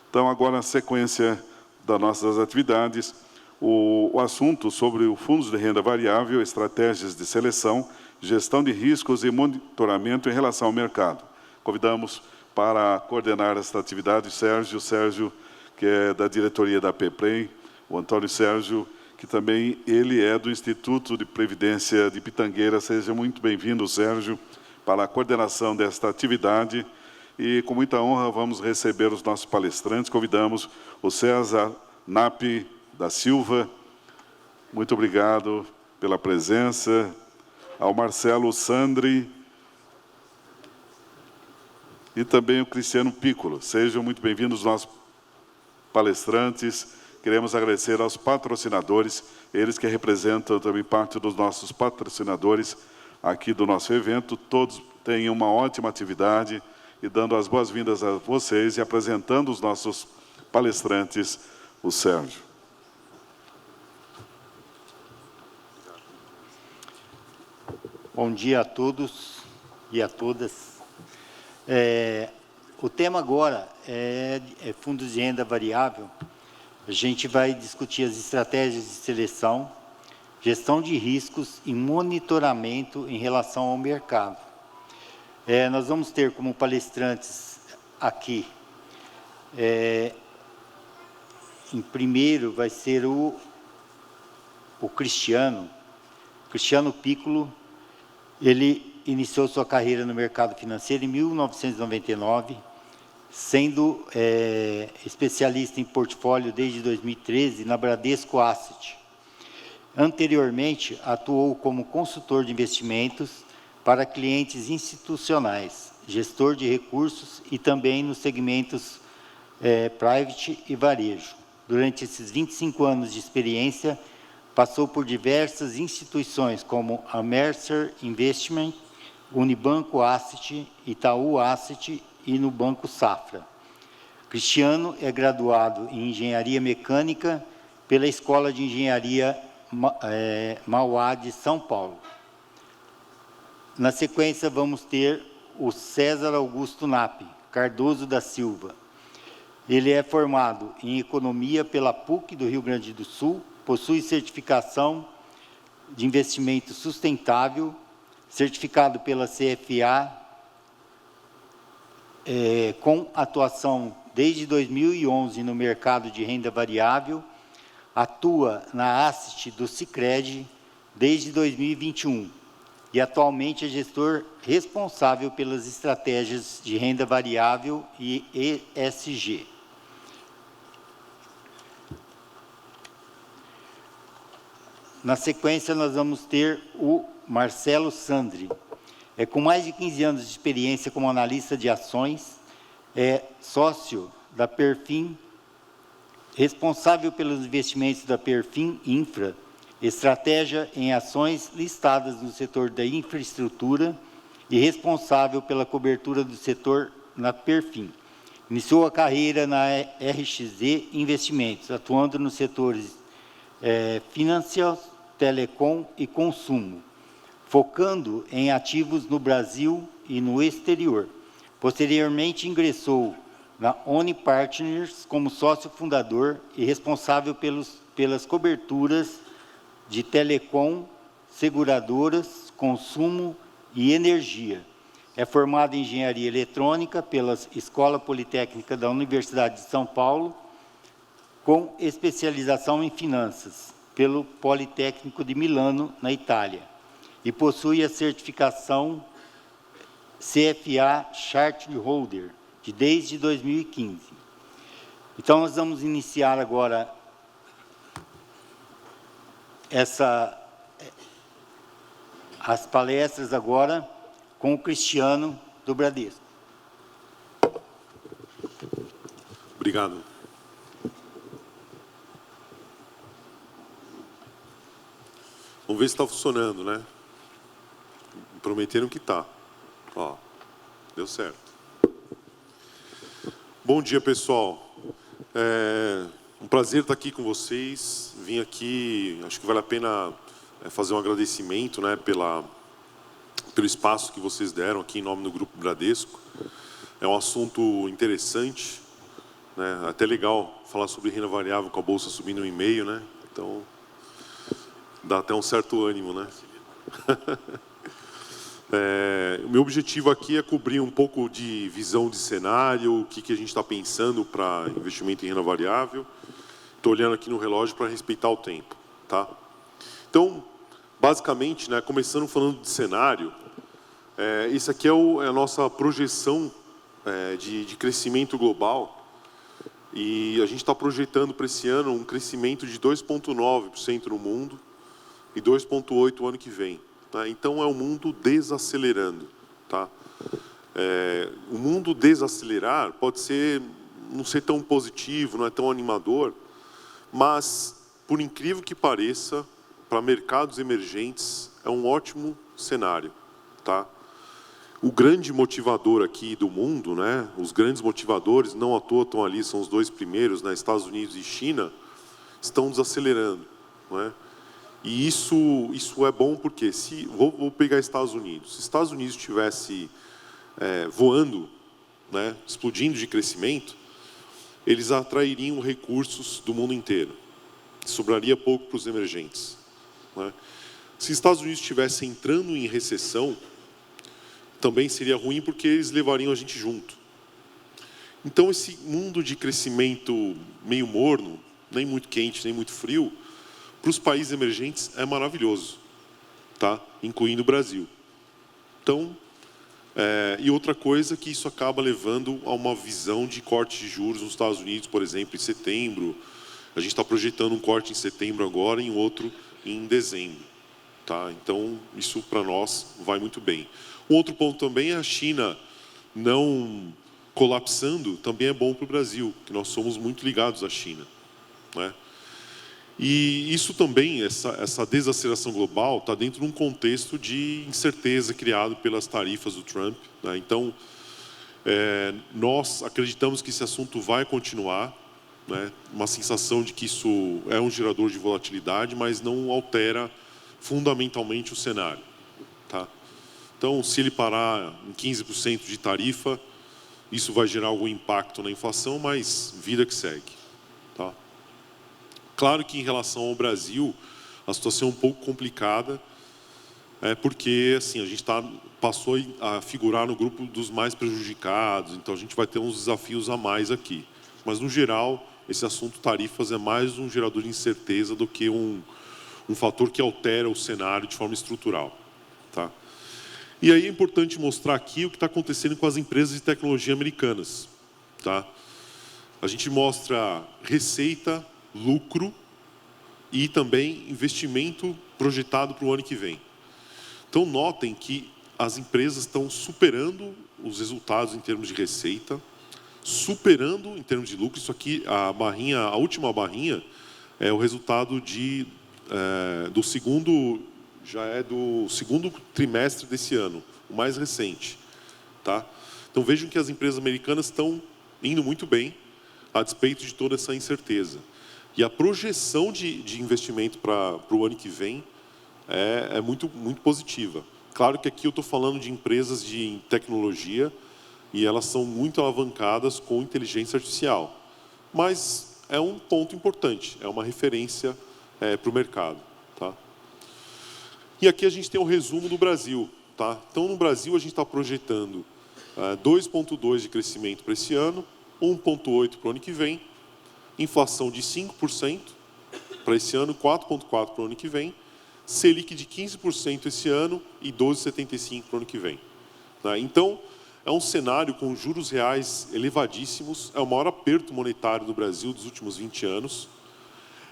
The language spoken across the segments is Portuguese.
Então, agora, na sequência das nossas atividades, o assunto sobre o Fundos de Renda Variável, estratégias de seleção, gestão de riscos e monitoramento em relação ao mercado. Convidamos para coordenar esta atividade o Sérgio, que é da diretoria da PEPREM, o Antônio Sérgio, que também ele é do Instituto de Previdência de Pitangueira. Seja muito bem-vindo, Sérgio, para a coordenação desta atividade. E, com muita honra, vamos receber os nossos palestrantes. Convidamos o César Napp da Silva. Muito obrigado pela presença. Ao Marcelo Sandri e também o Cristiano Piccolo. Sejam muito bem-vindos, nossos palestrantes. Queremos agradecer aos patrocinadores, eles que representam também parte dos nossos patrocinadores aqui do nosso evento. Todos tenham uma ótima atividade e dando as boas-vindas a vocês e apresentando os nossos palestrantes, o Sérgio. Bom dia a todos e a todas. O tema agora é fundos de renda variável. A gente vai discutir as estratégias de seleção, gestão de riscos e monitoramento em relação ao mercado. Nós vamos ter como palestrantes aqui, em primeiro vai ser o Cristiano Piccolo. Ele iniciou sua carreira no mercado financeiro em 1999, sendo especialista em portfólio desde 2013 na Bradesco Asset. Anteriormente, atuou como consultor de investimentos para clientes institucionais, gestor de recursos e também nos segmentos private e varejo. Durante esses 25 anos de experiência, passou por diversas instituições, como a Mercer Investment, Unibanco Asset, Itaú Asset e no Banco Safra. Cristiano é graduado em Engenharia Mecânica pela Escola de Engenharia Mauá de São Paulo. Na sequência, vamos ter o César Augusto Napp Cardoso da Silva. Ele é formado em Economia pela PUC do Rio Grande do Sul, possui certificação de investimento sustentável, certificado pela CFA, com atuação desde 2011 no mercado de renda variável, atua na Asset do Sicredi desde 2021 e atualmente é gestor responsável pelas estratégias de renda variável e ESG. Na sequência, nós vamos ter o Marcelo Sandri. Com mais de 15 anos de experiência como analista de ações, é sócio da Perfin, responsável pelos investimentos da Perfin Infra, estratégia em ações listadas no setor da infraestrutura e responsável pela cobertura do setor na Perfin. Iniciou a carreira na RXZ Investimentos, atuando nos setores financeiros, telecom e consumo, focando em ativos no Brasil e no exterior. Posteriormente, ingressou na Oni Partners como sócio fundador e responsável pelas coberturas de telecom, seguradoras, consumo e energia. É formado em Engenharia Eletrônica pela Escola Politécnica da Universidade de São Paulo, com especialização em finanças, pelo Politécnico de Milano, na Itália, e possui a certificação CFA Chart Holder, desde 2015. Então, nós vamos iniciar agora as palestras agora com o Cristiano do Bradesco. Obrigado. Vamos ver se está funcionando, né? Prometeram que está. Ó, deu certo. Bom dia, pessoal. Um prazer estar aqui com vocês. Vim aqui, acho que vale a pena fazer um agradecimento, né, pelo espaço que vocês deram aqui em nome do Grupo Bradesco. É um assunto interessante, né? Até legal falar sobre renda variável com a bolsa subindo 1,5, né? Então, dá até um certo ânimo, né? O meu objetivo aqui é cobrir um pouco de visão de cenário, o que a gente está pensando para investimento em renda variável. Estou olhando aqui no relógio para respeitar o tempo, tá? Então, basicamente, né, começando falando de cenário, isso aqui é a nossa projeção de crescimento global, e a gente está projetando para esse ano um crescimento de 2,9% no mundo e 2,8% o ano que vem. Tá? Então, é o mundo desacelerando. Tá? O mundo desacelerar pode não ser tão positivo, não é tão animador, mas, por incrível que pareça, para mercados emergentes, é um ótimo cenário. Tá? O grande motivador aqui do mundo, né, os grandes motivadores, não à toa estão ali, são os dois primeiros, né, Estados Unidos e China, estão desacelerando. Não é? E isso é bom porque, vou pegar Estados Unidos, se Estados Unidos estivesse voando, né, explodindo de crescimento, eles atrairiam recursos do mundo inteiro. Sobraria pouco para os emergentes. Né? Se Estados Unidos estivesse entrando em recessão, também seria ruim porque eles levariam a gente junto. Então, esse mundo de crescimento meio morno, nem muito quente, nem muito frio, para os países emergentes é maravilhoso, tá? Incluindo o Brasil. Então, e outra coisa que isso acaba levando a uma visão de corte de juros nos Estados Unidos, por exemplo, em setembro. A gente está projetando um corte em setembro agora e um outro em dezembro. Tá? Então, isso para nós vai muito bem. Um outro ponto também é a China não colapsando, também é bom para o Brasil, que nós somos muito ligados à China. Né? E isso também, essa desaceleração global, está dentro de um contexto de incerteza criado pelas tarifas do Trump. Né? Então, nós acreditamos que esse assunto vai continuar, né? Uma sensação de que isso é um gerador de volatilidade, mas não altera fundamentalmente o cenário. Tá? Então, se ele parar em 15% de tarifa, isso vai gerar algum impacto na inflação, mas vida que segue. Tá? Claro que em relação ao Brasil, a situação é um pouco complicada, porque assim, a gente passou a figurar no grupo dos mais prejudicados, então a gente vai ter uns desafios a mais aqui. Mas, no geral, esse assunto tarifas é mais um gerador de incerteza do que um fator que altera o cenário de forma estrutural. Tá? E aí é importante mostrar aqui o que está acontecendo com as empresas de tecnologia americanas. Tá? A gente mostra receita, lucro e também investimento projetado para o ano que vem. Então, notem que as empresas estão superando os resultados em termos de receita, superando em termos de lucro. Isso aqui, a última barrinha, é o resultado do segundo trimestre desse ano, o mais recente. Tá? Então, vejam que as empresas americanas estão indo muito bem, a despeito de toda essa incerteza. E a projeção de investimento para o ano que vem é muito, muito positiva. Claro que aqui eu estou falando de empresas de tecnologia e elas são muito alavancadas com inteligência artificial. Mas é um ponto importante, é uma referência para o mercado. Tá? E aqui a gente tem um resumo do Brasil. Tá? Então, no Brasil, a gente está projetando 2,2% de crescimento para esse ano, 1,8% para o ano que vem, inflação de 5% para esse ano, 4,4% para o ano que vem, Selic de 15% esse ano e 12,75% para o ano que vem. Tá? Então, é um cenário com juros reais elevadíssimos, é o maior aperto monetário do Brasil dos últimos 20 anos,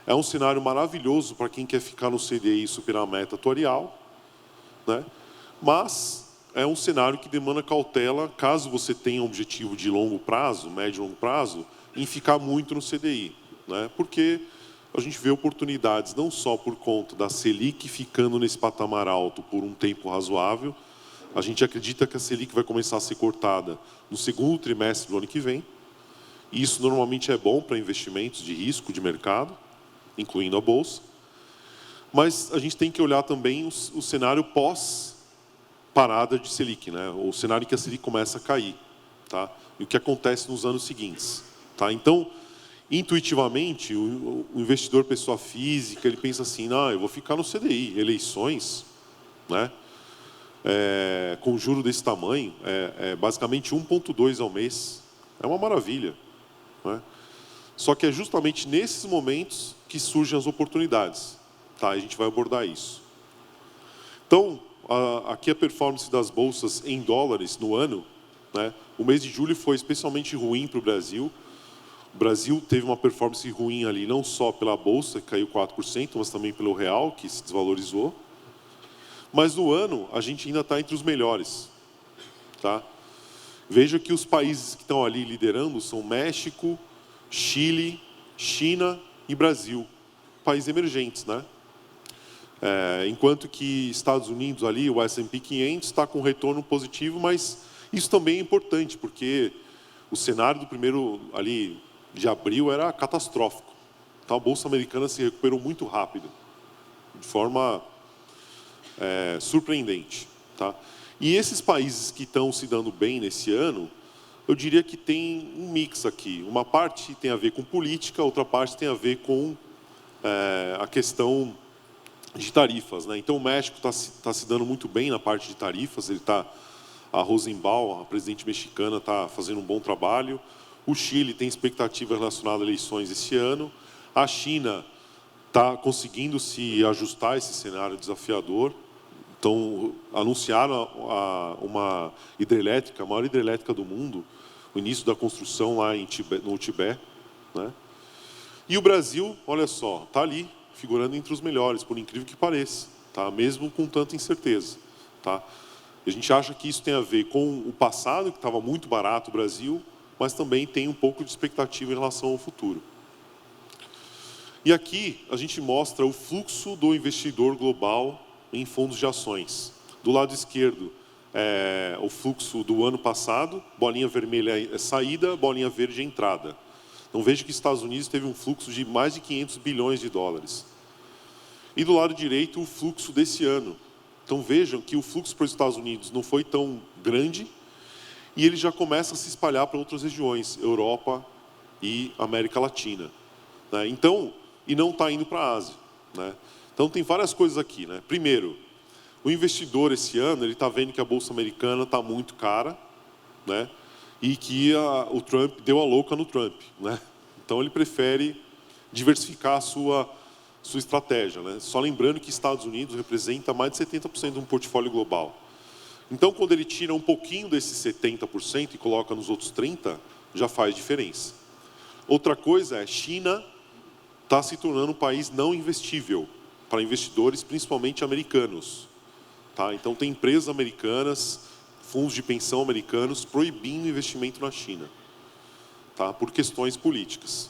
é um cenário maravilhoso para quem quer ficar no CDI e superar a meta atuarial, né? Mas é um cenário que demanda cautela, caso você tenha um objetivo de longo prazo, médio e longo prazo, em ficar muito no CDI, né? Porque a gente vê oportunidades não só por conta da Selic ficando nesse patamar alto por um tempo razoável, a gente acredita que a Selic vai começar a ser cortada no segundo trimestre do ano que vem, e isso normalmente é bom para investimentos de risco de mercado, incluindo a Bolsa, mas a gente tem que olhar também o cenário pós-parada de Selic, né? O cenário em que a Selic começa a cair. Tá? E o que acontece nos anos seguintes. Tá? Então, intuitivamente, o investidor pessoa física, ele pensa assim, não, eu vou ficar no CDI, eleições, né? Com juro desse tamanho, basicamente 1,2 ao mês, é uma maravilha, né? Só que é justamente nesses momentos que surgem as oportunidades, tá? A gente vai abordar isso. Então, aqui a performance das bolsas em dólares no ano, né? O mês de julho foi especialmente ruim para o Brasil. O Brasil teve uma performance ruim ali, não só pela bolsa, que caiu 4%, mas também pelo real, que se desvalorizou. Mas no ano, a gente ainda está entre os melhores. Tá? Veja que os países que estão ali liderando são México, Chile, China e Brasil. Países emergentes, né? Enquanto que Estados Unidos ali, o S&P 500 está com retorno positivo, mas isso também é importante, porque o cenário do primeiro ali de abril era catastrófico. Então a bolsa americana se recuperou muito rápido, de forma surpreendente. Tá? E esses países que estão se dando bem nesse ano, eu diria que tem um mix aqui. Uma parte tem a ver com política, outra parte tem a ver com a questão de tarifas. Né? Então o México está se dando muito bem na parte de tarifas, a Rosenbaum, a presidente mexicana, está fazendo um bom trabalho. O Chile tem expectativa relacionada a eleições esse ano. A China está conseguindo se ajustar a esse cenário desafiador. Então, anunciaram uma hidrelétrica, a maior hidrelétrica do mundo, o início da construção lá no Tibete. Né? E o Brasil, olha só, está ali, figurando entre os melhores, por incrível que pareça, tá? Mesmo com tanta incerteza. Tá? A gente acha que isso tem a ver com o passado, que estava muito barato o Brasil, mas também tem um pouco de expectativa em relação ao futuro. E aqui a gente mostra o fluxo do investidor global em fundos de ações. Do lado esquerdo, o fluxo do ano passado, bolinha vermelha é saída, bolinha verde é entrada. Então veja que os Estados Unidos teve um fluxo de mais de 500 bilhões de dólares. E do lado direito, o fluxo desse ano. Então vejam que o fluxo para os Estados Unidos não foi tão grande e ele já começa a se espalhar para outras regiões, Europa e América Latina. Né? Então, e não está indo para a Ásia. Né? Então tem várias coisas aqui. Né? Primeiro, o investidor esse ano ele está vendo que a bolsa americana está muito cara, né? E que o Trump deu a louca no Trump. Né? Então ele prefere diversificar a sua estratégia. Né? Só lembrando que Estados Unidos representa mais de 70% de um portfólio global. Então, quando ele tira um pouquinho desses 70% e coloca nos outros 30%, já faz diferença. Outra coisa é, China está se tornando um país não investível para investidores, principalmente americanos. Tá? Então, tem empresas americanas, fundos de pensão americanos, proibindo investimento na China, tá? Por questões políticas.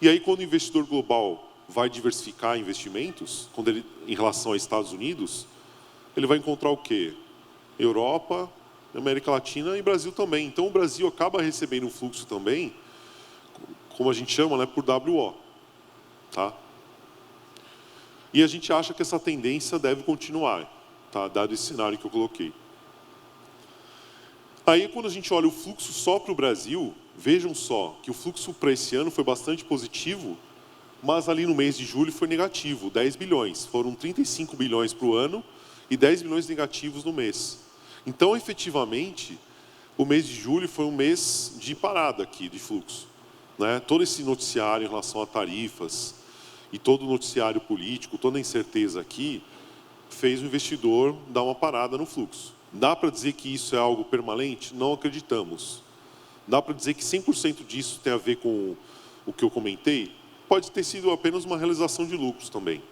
E aí, quando o investidor global vai diversificar investimentos, em relação aos Estados Unidos, ele vai encontrar o quê? Europa, América Latina e Brasil também. Então, o Brasil acaba recebendo um fluxo também, como a gente chama, né, por WO. Tá? E a gente acha que essa tendência deve continuar, tá? Dado esse cenário que eu coloquei. Aí, quando a gente olha o fluxo só para o Brasil, vejam só que o fluxo para esse ano foi bastante positivo, mas ali no mês de julho foi negativo, 10 bilhões. Foram 35 bilhões para o ano e 10 bilhões negativos no mês. Então, efetivamente, o mês de julho foi um mês de parada aqui, de fluxo. Né? Todo esse noticiário em relação a tarifas e todo o noticiário político, toda a incerteza aqui, fez o investidor dar uma parada no fluxo. Dá para dizer que isso é algo permanente? Não acreditamos. Dá para dizer que 100% disso tem a ver com o que eu comentei? Pode ter sido apenas uma realização de lucros também.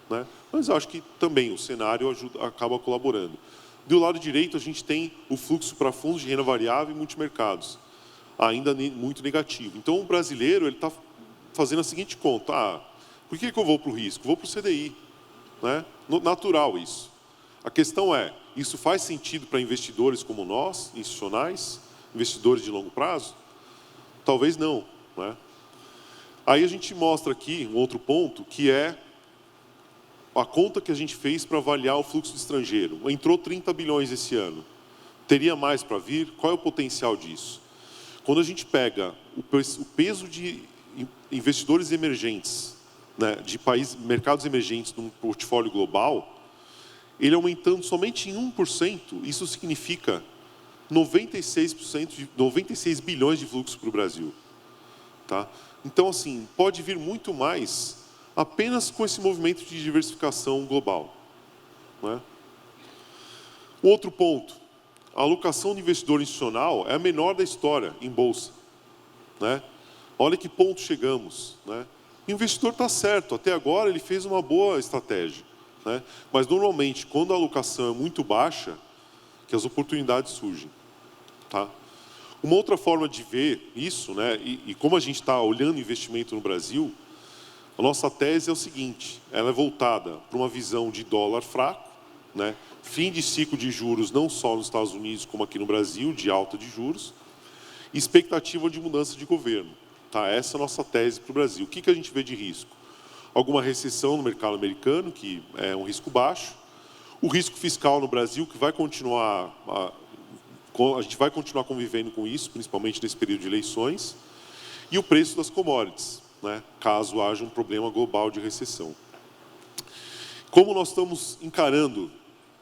Né? Mas acho que também o cenário acaba colaborando. Do lado direito, a gente tem o fluxo para fundos de renda variável e multimercados, ainda muito negativo. Então, o brasileiro está fazendo a seguinte conta. Por que eu vou para o risco? Vou para o CDI. Né? Natural isso. A questão é, isso faz sentido para investidores como nós, institucionais, investidores de longo prazo? Talvez não. Né? Aí a gente mostra aqui um outro ponto, que é a conta que a gente fez para avaliar o fluxo estrangeiro. Entrou 30 bilhões esse ano. Teria mais para vir? Qual é o potencial disso? Quando a gente pega o peso de investidores emergentes, né, de mercados emergentes num portfólio global, ele aumentando somente em 1%, isso significa 96 bilhões de fluxo para o Brasil. Tá? Então, assim, pode vir muito mais apenas com esse movimento de diversificação global. Né? Outro ponto, a alocação de investidor institucional é a menor da história em bolsa. Né? Olha que ponto chegamos. Né? O investidor está certo, até agora ele fez uma boa estratégia. Né? Mas, normalmente, quando a alocação é muito baixa, que as oportunidades surgem. Tá? Uma outra forma de ver isso, né, e como a gente está olhando investimento no Brasil, a nossa tese é o seguinte, ela é voltada para uma visão de dólar fraco, né, fim de ciclo de juros não só nos Estados Unidos como aqui no Brasil, de alta de juros, e expectativa de mudança de governo. Tá? Essa é a nossa tese para o Brasil. O que a gente vê de risco? Alguma recessão no mercado americano, que é um risco baixo. O risco fiscal no Brasil, que vai continuar, a gente vai continuar convivendo com isso, principalmente nesse período de eleições. E o preço das commodities, né, caso haja um problema global de recessão. Como nós estamos encarando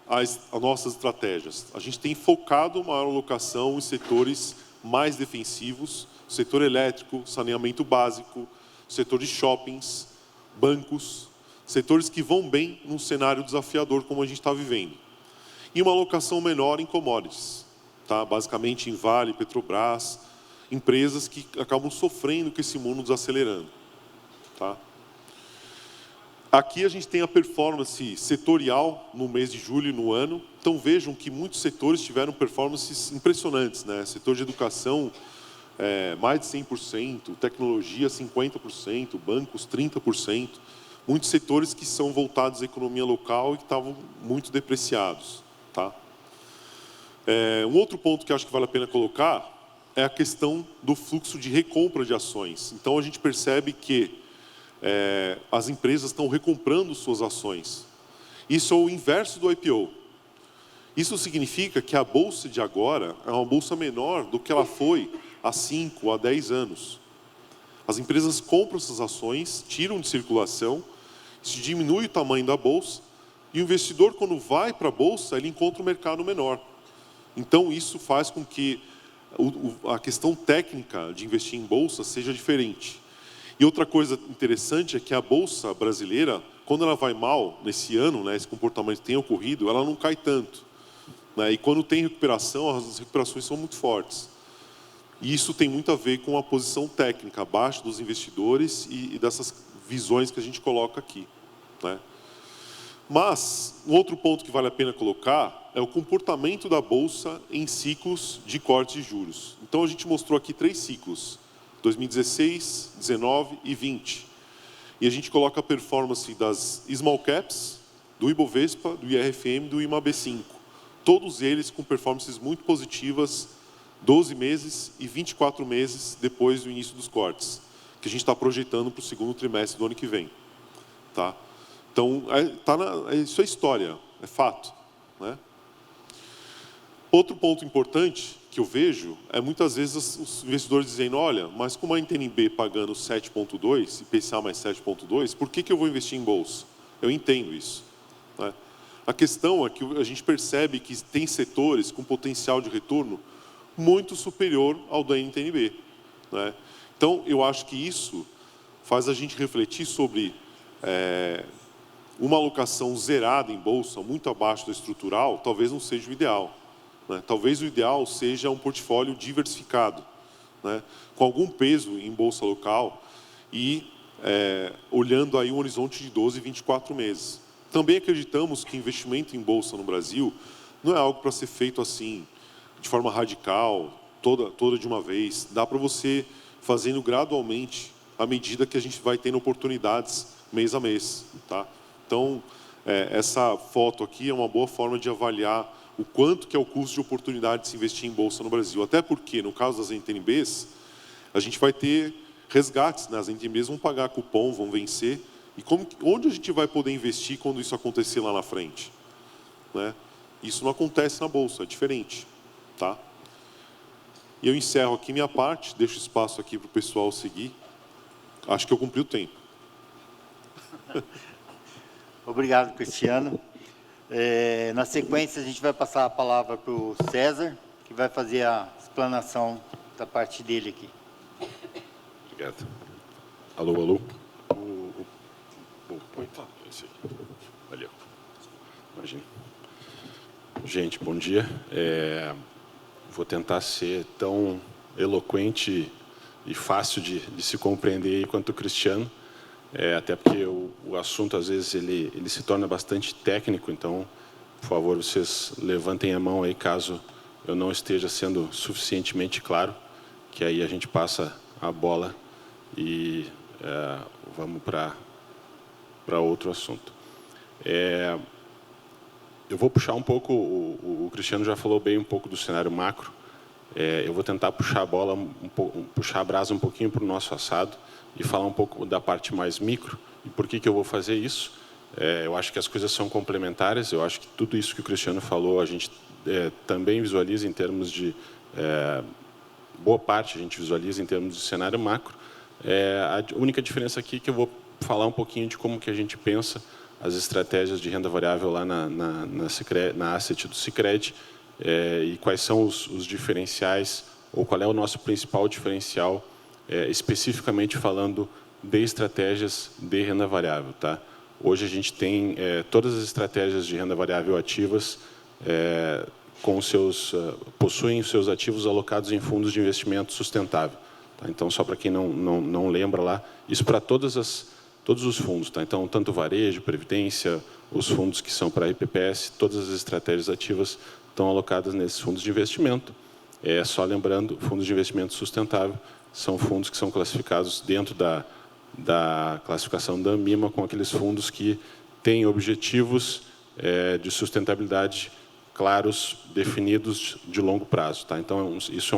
as nossas estratégias? A gente tem focado uma alocação em setores mais defensivos, setor elétrico, saneamento básico, setor de shoppings, bancos, setores que vão bem num cenário desafiador como a gente está vivendo. E uma alocação menor em commodities, tá? Basicamente em Vale, Petrobras, empresas que acabam sofrendo com esse mundo desacelerando. Tá? Aqui a gente tem a performance setorial no mês de julho e no ano. Então vejam que muitos setores tiveram performances impressionantes. Né? Setor de educação, mais de 100%, tecnologia 50%, bancos 30%. Muitos setores que são voltados à economia local e que estavam muito depreciados. Tá? Um outro ponto que acho que vale a pena colocar é a questão do fluxo de recompra de ações. Então a gente percebe que as empresas estão recomprando suas ações. Isso é o inverso do IPO. Isso significa que a bolsa de agora é uma bolsa menor do que ela foi há 5 ou há 10 anos. As empresas compram essas ações, tiram de circulação, isso diminui o tamanho da bolsa, e o investidor, quando vai para a bolsa, ele encontra um mercado menor. Então, isso faz com que a questão técnica de investir em bolsa seja diferente. E outra coisa interessante é que a bolsa brasileira, quando ela vai mal nesse ano, né, esse comportamento tem ocorrido, ela não cai tanto. Né, e quando tem recuperação, as recuperações são muito fortes. E isso tem muito a ver com a posição técnica abaixo dos investidores e dessas visões que a gente coloca aqui. Né? Mas, um outro ponto que vale a pena colocar é o comportamento da bolsa em ciclos de corte de juros. Então, a gente mostrou aqui 3 ciclos, 2016, 19 e 20. E a gente coloca a performance das small caps, do Ibovespa, do IRFM e do IMAB5. Todos eles com performances muito positivas, 12 meses e 24 meses depois do início dos cortes, que a gente está projetando para o segundo trimestre do ano que vem. Tá? Então, isso é história, é fato. Né? Outro ponto importante que eu vejo é muitas vezes os investidores dizendo, olha, mas com a NTNB pagando 7,2, IPCA mais 7,2, por que eu vou investir em bolsa? Eu entendo isso. Né? A questão é que a gente percebe que tem setores com potencial de retorno muito superior ao da NTNB. Né? Então, eu acho que isso faz a gente refletir sobre uma alocação zerada em bolsa, muito abaixo da estrutural, talvez não seja o ideal. Né? Talvez o ideal seja um portfólio diversificado, né? Com algum peso em bolsa local e olhando aí um horizonte de 12, 24 meses. Também acreditamos que investimento em bolsa no Brasil não é algo para ser feito assim, de forma radical, toda de uma vez. Dá para você fazendo gradualmente, à medida que a gente vai tendo oportunidades mês a mês. Tá? Então, essa foto aqui é uma boa forma de avaliar o quanto que é o custo de oportunidade de se investir em bolsa no Brasil. Até porque, no caso das NTNBs, a gente vai ter resgates. Né? As NTNBs vão pagar cupom, vão vencer. E onde a gente vai poder investir quando isso acontecer lá na frente? Né? Isso não acontece na bolsa, é diferente. Tá? E eu encerro aqui minha parte, deixo espaço aqui para o pessoal seguir. Acho que eu cumpri o tempo. Obrigado, Cristiano. Na sequência, a gente vai passar a palavra para o César, que vai fazer a explanação da parte dele aqui. Obrigado. Alô, alô. Esse aqui. Valeu. Imagina. Gente, bom dia. Vou tentar ser tão eloquente e fácil de se compreender quanto o Cristiano, até porque o assunto, às vezes, ele se torna bastante técnico, então, por favor, vocês levantem a mão aí, caso eu não esteja sendo suficientemente claro, que aí a gente passa a bola e vamos para outro assunto. Eu vou puxar um pouco, o Cristiano já falou bem um pouco do cenário macro, eu vou tentar puxar a bola, puxar a brasa um pouquinho para o nosso assado e falar um pouco da parte mais micro. E por que eu vou fazer isso? Eu acho que as coisas são complementares, eu acho que tudo isso que o Cristiano falou, a gente também visualiza em termos de... boa parte a gente visualiza em termos de cenário macro. A única diferença aqui é que eu vou falar um pouquinho de como que a gente pensa as estratégias de renda variável lá na asset do Sicredi, e quais são os diferenciais, ou qual é o nosso principal diferencial, especificamente falando de estratégias de renda variável. Tá? Hoje a gente tem todas as estratégias de renda variável ativas, possuem os seus ativos alocados em fundos de investimento sustentável. Tá? Então, só para quem não lembra lá, isso para todos os fundos. Tá? Então, tanto varejo, previdência, os fundos que são para IPPS, todas as estratégias ativas estão alocadas nesses fundos de investimento. Só lembrando, fundos de investimento sustentável são fundos que são classificados dentro da classificação da ANBIMA, com aqueles fundos que têm objetivos de sustentabilidade claros, definidos de longo prazo. Tá? Então, isso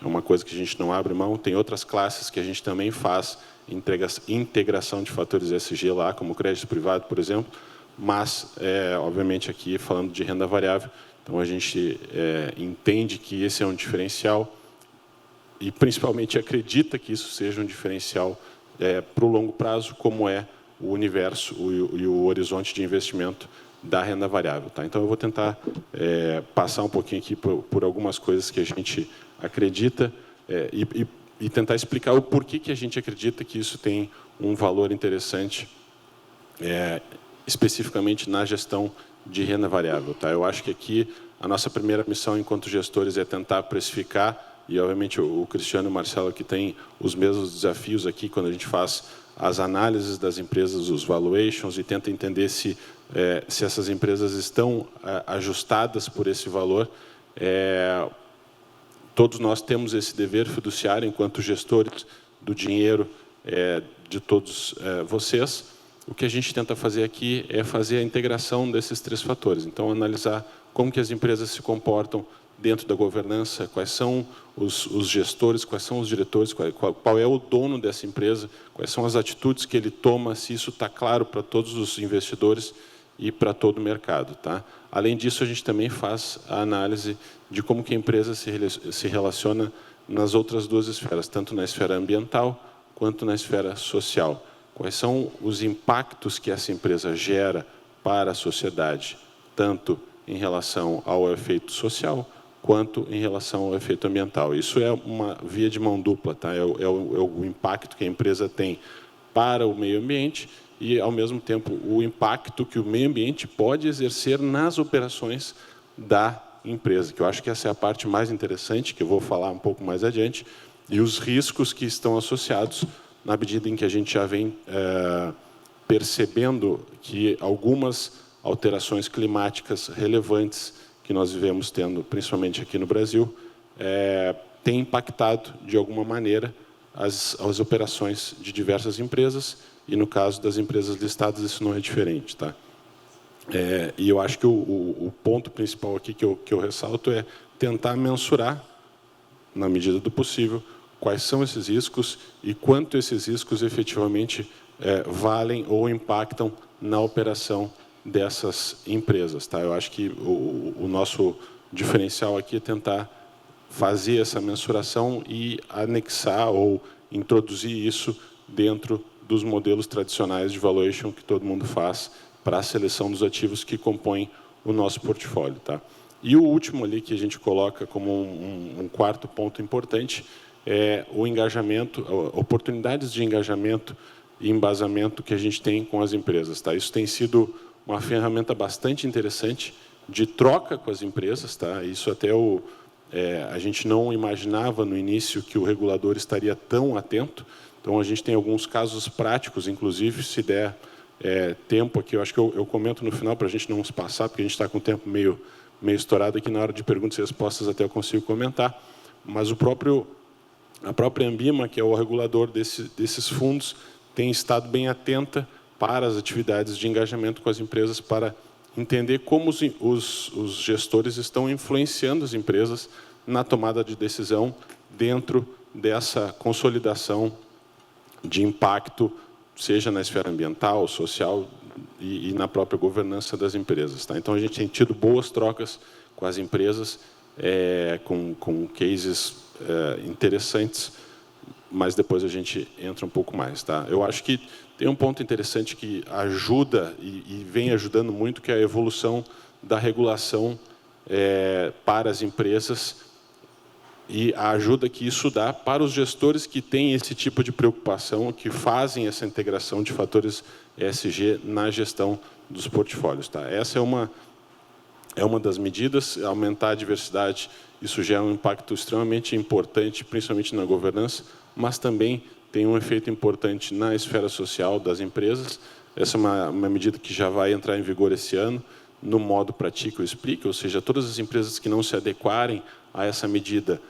é uma coisa que a gente não abre mão. Tem outras classes que a gente também faz integração de fatores ESG lá, como crédito privado, por exemplo, mas, obviamente, aqui falando de renda variável, então a gente entende que esse é um diferencial e, principalmente, acredita que isso seja um diferencial para o longo prazo, como é o universo e o horizonte de investimento da renda variável. Tá? Então, eu vou tentar passar um pouquinho aqui por algumas coisas que a gente acredita e tentar explicar o porquê que a gente acredita que isso tem um valor interessante, especificamente na gestão de renda variável. Tá? Eu acho que aqui a nossa primeira missão enquanto gestores é tentar precificar, e obviamente o Cristiano e o Marcelo aqui têm os mesmos desafios aqui quando a gente faz as análises das empresas, os valuations, e tenta entender se essas empresas estão ajustadas por esse valor. Todos nós temos esse dever fiduciário enquanto gestores do dinheiro de todos vocês. O que a gente tenta fazer aqui é fazer a integração desses três fatores. Então, analisar como que as empresas se comportam dentro da governança, quais são os gestores, quais são os diretores, qual é o dono dessa empresa, quais são as atitudes que ele toma, se isso está claro para todos os investidores e para todo o mercado. Tá? Além disso, a gente também faz a análise de como que a empresa se relaciona nas outras duas esferas, tanto na esfera ambiental quanto na esfera social. Quais são os impactos que essa empresa gera para a sociedade, tanto em relação ao efeito social, quanto em relação ao efeito ambiental. Isso é uma via de mão dupla, tá? É o impacto que a empresa tem para o meio ambiente e, ao mesmo tempo, o impacto que o meio ambiente pode exercer nas operações da empresa, que eu acho que essa é a parte mais interessante, que eu vou falar um pouco mais adiante, e os riscos que estão associados na medida em que a gente já vem percebendo que algumas alterações climáticas relevantes que nós vivemos tendo, principalmente aqui no Brasil, têm impactado, de alguma maneira, as operações de diversas empresas, e no caso das empresas listadas, isso não é diferente. Tá? E eu acho que o ponto principal aqui que eu ressalto é tentar mensurar, na medida do possível, quais são esses riscos e quanto esses riscos efetivamente valem ou impactam na operação dessas empresas. Tá? Eu acho que o nosso diferencial aqui é tentar fazer essa mensuração e anexar ou introduzir isso dentro dos modelos tradicionais de valuation que todo mundo faz para a seleção dos ativos que compõem o nosso portfólio. Tá? E o último ali que a gente coloca como um quarto ponto importante é o engajamento, oportunidades de engajamento e embasamento que a gente tem com as empresas. Tá? Isso tem sido uma ferramenta bastante interessante de troca com as empresas. Tá? Isso até a gente não imaginava no início que o regulador estaria tão atento. Então, a gente tem alguns casos práticos, inclusive, se der tempo aqui, eu acho que eu comento no final, para a gente não se passar, porque a gente está com o tempo meio estourado aqui, na hora de perguntas e respostas até eu consigo comentar, mas a própria Ambima, que é o regulador desses fundos, tem estado bem atenta para as atividades de engajamento com as empresas, para entender como os gestores estão influenciando as empresas na tomada de decisão dentro dessa consolidação de impacto, seja na esfera ambiental, social e na própria governança das empresas. Tá? Então, a gente tem tido boas trocas com as empresas, com cases interessantes, mas depois a gente entra um pouco mais. Tá? Eu acho que tem um ponto interessante que ajuda e vem ajudando muito, que é a evolução da regulação para as empresas e a ajuda que isso dá para os gestores que têm esse tipo de preocupação, que fazem essa integração de fatores ESG na gestão dos portfólios. Tá? Essa é uma das medidas, aumentar a diversidade, isso gera um impacto extremamente importante, principalmente na governança, mas também tem um efeito importante na esfera social das empresas. Essa é uma medida que já vai entrar em vigor esse ano, no modo Pratica ou Explica, ou seja, todas as empresas que não se adequarem a essa medida,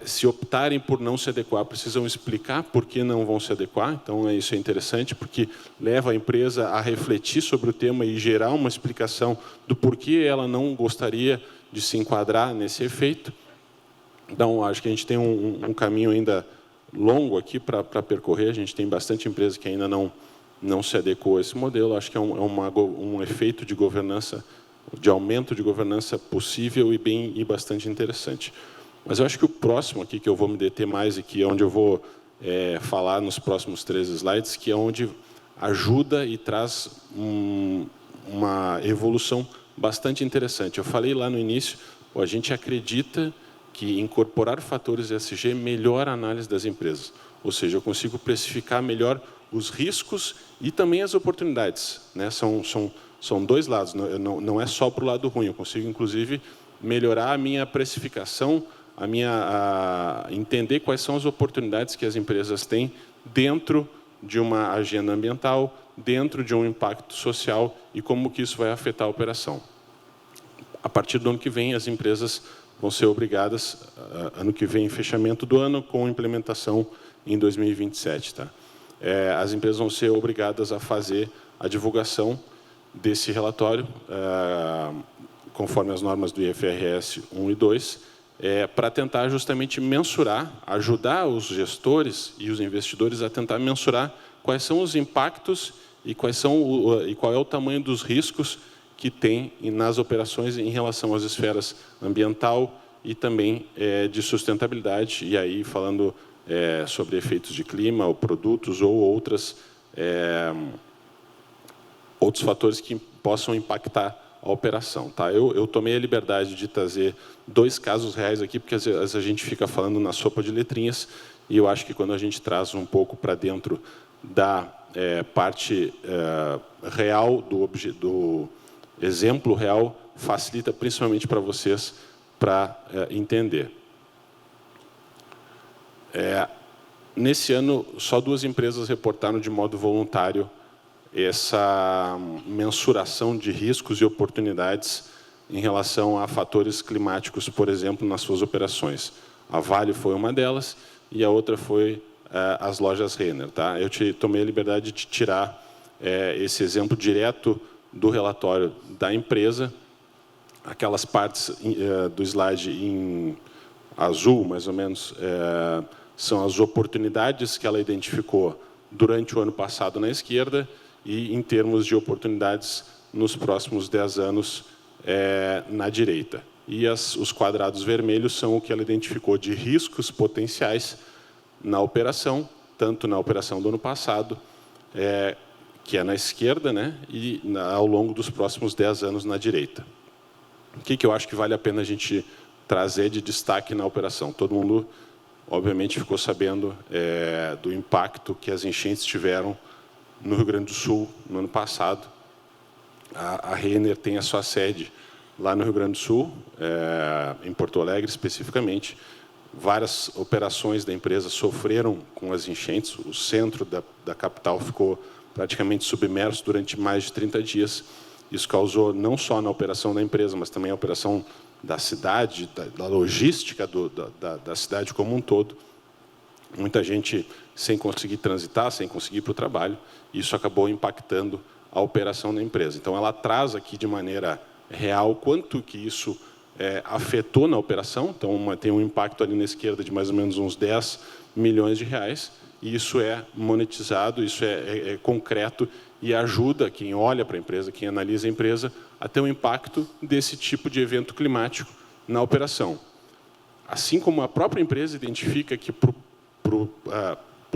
se optarem por não se adequar, precisam explicar por que não vão se adequar. Então, isso é interessante, porque leva a empresa a refletir sobre o tema e gerar uma explicação do porquê ela não gostaria de se enquadrar nesse efeito. Então, acho que a gente tem um caminho ainda longo aqui para percorrer. A gente tem bastante empresa que ainda não se adequou a esse modelo. Acho que é um efeito de governança, de aumento de governança possível e bastante interessante. Mas eu acho que o próximo aqui, que eu vou me deter mais e que é onde eu vou falar nos próximos 3 slides, que é onde ajuda e traz uma evolução bastante interessante. Eu falei lá no início, a gente acredita que incorporar fatores ESG melhora a análise das empresas. Ou seja, eu consigo precificar melhor os riscos e também as oportunidades. Né? São dois lados, não é só para o lado ruim. Eu consigo, inclusive, melhorar a minha precificação, a entender quais são as oportunidades que as empresas têm dentro de uma agenda ambiental, dentro de um impacto social e como que isso vai afetar a operação. A partir do ano que vem, as empresas vão ser obrigadas, ano que vem, fechamento do ano, com implementação em 2027. Tá? As empresas vão ser obrigadas a fazer a divulgação desse relatório, conforme as normas do IFRS 1 e 2, para tentar justamente mensurar, ajudar os gestores e os investidores a tentar mensurar quais são os impactos e qual é o tamanho dos riscos que tem nas operações em relação às esferas ambiental e também de sustentabilidade, e aí falando sobre efeitos de clima, ou produtos, ou outros fatores que possam impactar a operação. Tá? Eu tomei a liberdade de trazer 2 casos reais aqui, porque às vezes a gente fica falando na sopa de letrinhas, e eu acho que quando a gente traz um pouco para dentro da parte real, do exemplo real, facilita principalmente para vocês para entender. Nesse ano, só 2 empresas reportaram de modo voluntário essa mensuração de riscos e oportunidades em relação a fatores climáticos, por exemplo, nas suas operações. A Vale foi uma delas e a outra foi as lojas Renner. Tá? Eu tomei a liberdade de tirar esse exemplo direto do relatório da empresa. Aquelas partes do slide em azul, mais ou menos, são as oportunidades que ela identificou durante o ano passado na esquerda e, em termos de oportunidades, nos próximos 10 anos na direita. e os quadrados vermelhos são o que ela identificou de riscos potenciais na operação, tanto na operação do ano passado, que é na esquerda, né, e ao longo dos próximos 10 anos na direita. O que eu acho que vale a pena a gente trazer de destaque na operação? Todo mundo, obviamente, ficou sabendo do impacto que as enchentes tiveram no Rio Grande do Sul no ano passado. A Renner tem a sua sede lá no Rio Grande do Sul, em Porto Alegre especificamente. Várias operações da empresa sofreram com as enchentes. O centro da capital ficou praticamente submerso durante mais de 30 dias. Isso causou não só na operação da empresa, mas também a operação da cidade, da logística da cidade como um todo. Muita gente sem conseguir transitar, sem conseguir ir para o trabalho. Isso acabou impactando a operação da empresa. Então, ela traz aqui de maneira real quanto que isso afetou na operação. Então, tem um impacto ali na esquerda de mais ou menos uns 10 milhões de reais. E isso é monetizado, isso é concreto e ajuda quem olha para a empresa, quem analisa a empresa, a ter um impacto desse tipo de evento climático na operação. Assim como a própria empresa identifica que, para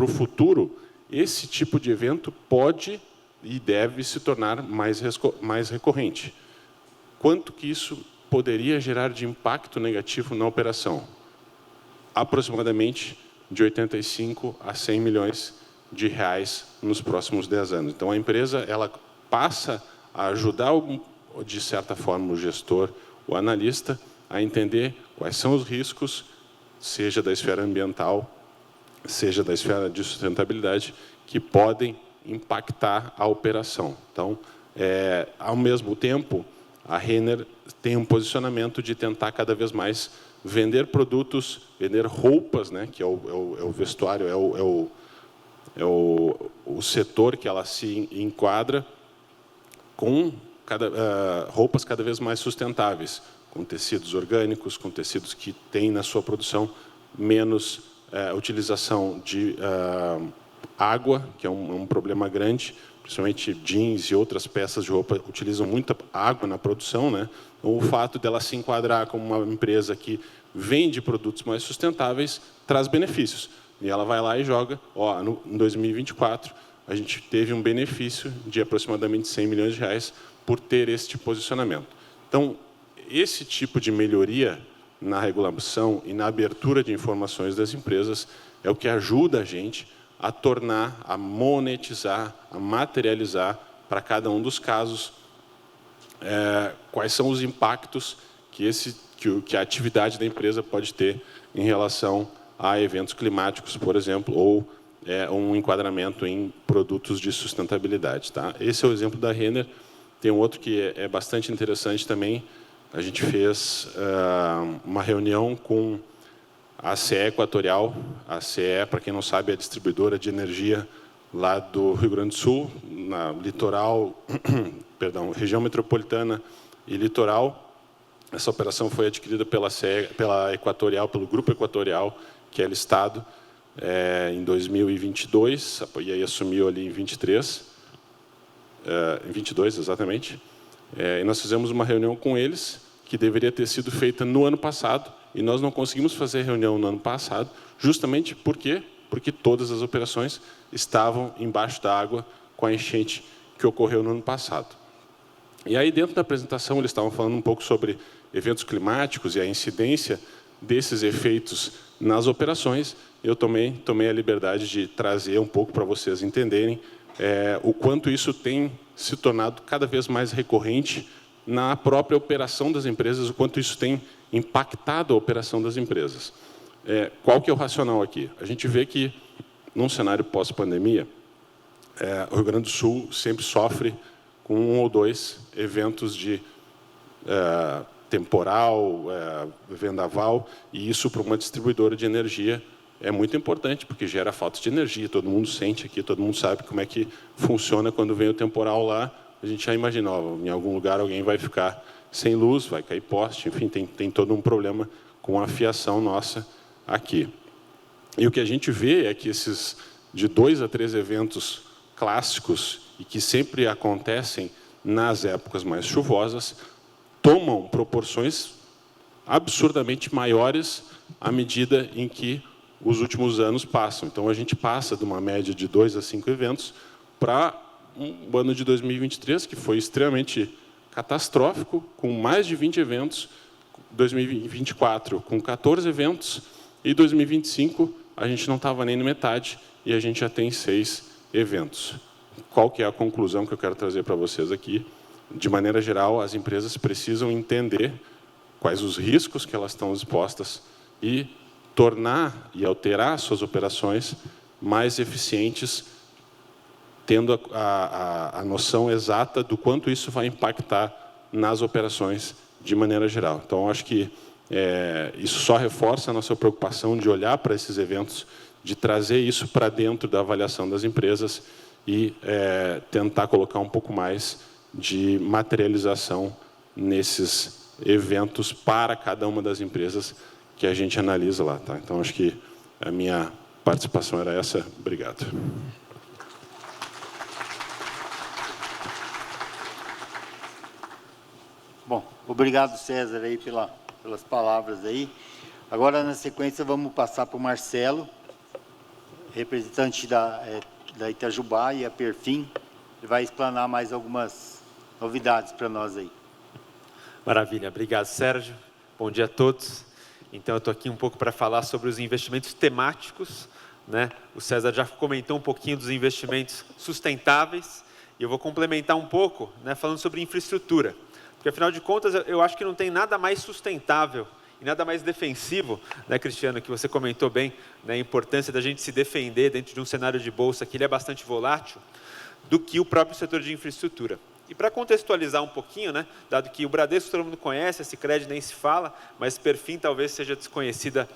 o futuro, esse tipo de evento pode e deve se tornar mais recorrente. Quanto que isso poderia gerar de impacto negativo na operação? Aproximadamente de 85 a 100 milhões de reais nos próximos 10 anos. Então, a empresa ela passa a ajudar, de certa forma, o gestor, o analista, a entender quais são os riscos, seja da esfera ambiental, seja da esfera de sustentabilidade, que podem impactar a operação. Então, ao mesmo tempo, a Renner tem um posicionamento de tentar cada vez mais vender produtos, vender roupas, né, que é o vestuário, é o setor que ela se enquadra, com roupas cada vez mais sustentáveis, com tecidos orgânicos, com tecidos que têm na sua produção menos utilização de água, que é um problema grande, principalmente jeans e outras peças de roupa utilizam muita água na produção, né? Então, o fato dela se enquadrar como uma empresa que vende produtos mais sustentáveis traz benefícios. E ela vai lá e joga, em 2024, a gente teve um benefício de aproximadamente 100 milhões de reais por ter este posicionamento. Então, esse tipo de melhoria na regulação e na abertura de informações das empresas é o que ajuda a gente a tornar, a monetizar, a materializar para cada um dos casos quais são os impactos que a atividade da empresa pode ter em relação a eventos climáticos, por exemplo, ou um enquadramento em produtos de sustentabilidade. Tá? Esse é o exemplo da Renner. Tem um outro que é bastante interessante também. A gente fez uma reunião com a CE Equatorial. A CE, para quem não sabe, é a distribuidora de energia lá do Rio Grande do Sul, na litoral, região metropolitana e litoral. Essa operação foi adquirida pela Equatorial, pelo Grupo Equatorial, que é listado em 2022, e aí assumiu ali em 23, em 22 exatamente. E nós fizemos uma reunião com eles, que deveria ter sido feita no ano passado, e nós não conseguimos fazer reunião no ano passado, justamente porque todas as operações estavam embaixo da água com a enchente que ocorreu no ano passado. E aí, dentro da apresentação, eles estavam falando um pouco sobre eventos climáticos e a incidência desses efeitos nas operações. Eu tomei a liberdade de trazer um pouco para vocês entenderem o quanto isso tem se tornado cada vez mais recorrente na própria operação das empresas, o quanto isso tem impactado a operação das empresas. Qual que é o racional aqui? A gente vê que, num cenário pós-pandemia, o Rio Grande do Sul sempre sofre com 1 ou 2 eventos de temporal, vendaval, e isso para uma distribuidora de energia é muito importante, porque gera falta de energia, todo mundo sente aqui, todo mundo sabe como é que funciona quando vem o temporal lá, a gente já imagina, em algum lugar alguém vai ficar sem luz, vai cair poste, enfim, tem todo um problema com a fiação nossa aqui. E o que a gente vê é que esses de 2 a 3 eventos clássicos e que sempre acontecem nas épocas mais chuvosas tomam proporções absurdamente maiores à medida em que os últimos anos passam. Então, a gente passa de uma média de 2 a 5 eventos para o ano de 2023, que foi extremamente catastrófico, com mais de 20 eventos, 2024 com 14 eventos, e 2025 a gente não estava nem na metade, e a gente já tem 6 eventos. Qual que é a conclusão que eu quero trazer para vocês aqui? De maneira geral, as empresas precisam entender quais os riscos que elas estão expostas e tornar e alterar suas operações mais eficientes, tendo a noção exata do quanto isso vai impactar nas operações de maneira geral. Então, acho que isso só reforça a nossa preocupação de olhar para esses eventos, de trazer isso para dentro da avaliação das empresas e tentar colocar um pouco mais de materialização nesses eventos para cada uma das empresas que a gente analisa lá. Tá? Então, acho que a minha participação era essa. Obrigado. Bom, obrigado, César, aí pelas palavras aí. Agora, na sequência, vamos passar para o Marcelo, representante da Itajubá e a Perfin. Ele vai explanar mais algumas novidades para nós aí. Maravilha, obrigado, Sérgio. Bom dia a todos. Então, eu estou aqui um pouco para falar sobre os investimentos temáticos, né? O César já comentou um pouquinho dos investimentos sustentáveis, e eu vou complementar um pouco, né, falando sobre infraestrutura. Porque, afinal de contas, eu acho que não tem nada mais sustentável e nada mais defensivo, né, Cristiano, que você comentou bem, né, a importância da gente se defender dentro de um cenário de bolsa que ele é bastante volátil, do que o próprio setor de infraestrutura. E para contextualizar um pouquinho, né, dado que o Bradesco todo mundo conhece, a Sicredi nem se fala, mas Perfin talvez seja desconhecida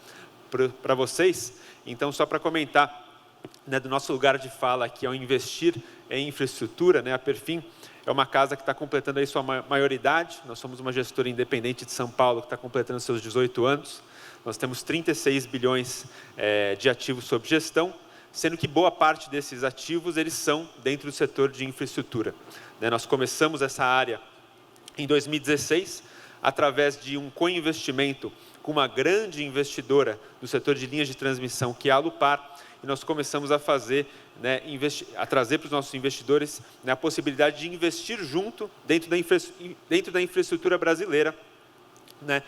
para vocês, então só para comentar, né, do nosso lugar de fala aqui ao investir em infraestrutura, né, a Perfin é uma casa que está completando aí sua maioridade. Nós somos uma gestora independente de São Paulo que está completando seus 18 anos. Nós temos 36 bilhões de ativos sob gestão, sendo que boa parte desses ativos eles são dentro do setor de infraestrutura. Né, nós começamos essa área em 2016, através de um co-investimento com uma grande investidora do setor de linhas de transmissão, que é a Alupar, e nós começamos a fazer, né, a trazer para os nossos investidores, né, a possibilidade de investir junto dentro da infraestrutura brasileira, né,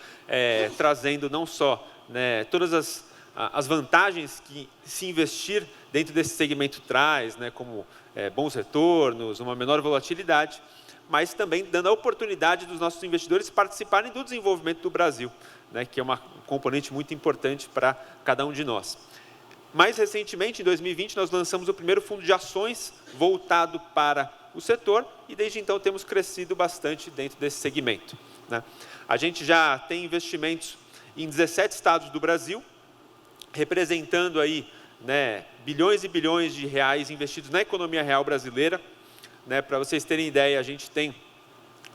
trazendo não só, né, todas as vantagens que se investir dentro desse segmento traz, né, como bons retornos, uma menor volatilidade, mas também dando a oportunidade dos nossos investidores participarem do desenvolvimento do Brasil, né, que é um componente muito importante para cada um de nós. Mais recentemente, em 2020, nós lançamos o primeiro fundo de ações voltado para o setor e desde então temos crescido bastante dentro desse segmento, né? A gente já tem investimentos em 17 estados do Brasil, representando aí, né, bilhões e bilhões de reais investidos na economia real brasileira, né? Para vocês terem ideia, a gente tem,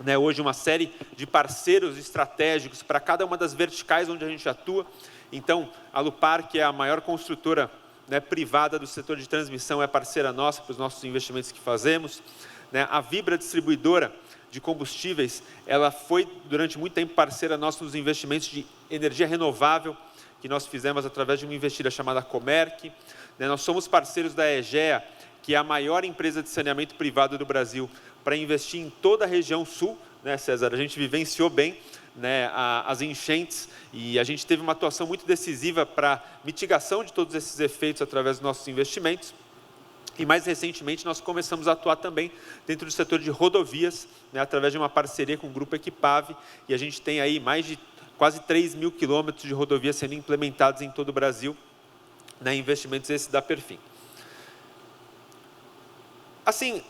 né, hoje uma série de parceiros estratégicos para cada uma das verticais onde a gente atua. Então, a Alupar, que é a maior construtora, né, privada do setor de transmissão, é parceira nossa para os nossos investimentos que fazemos, né? A Vibra Distribuidora de Combustíveis, ela foi durante muito tempo parceira nossa nos investimentos de energia renovável, que nós fizemos através de uma investida chamada Comerc, né? Nós somos parceiros da Egea, que é a maior empresa de saneamento privado do Brasil, para investir em toda a região sul, né, César? A gente vivenciou bem, né, as enchentes, e a gente teve uma atuação muito decisiva para mitigação de todos esses efeitos através dos nossos investimentos. E mais recentemente nós começamos a atuar também dentro do setor de rodovias, né, através de uma parceria com o Grupo Equipave, e a gente tem aí mais de quase 3 mil quilômetros de rodovias sendo implementados em todo o Brasil, né, investimentos esses da Perfin. Assim,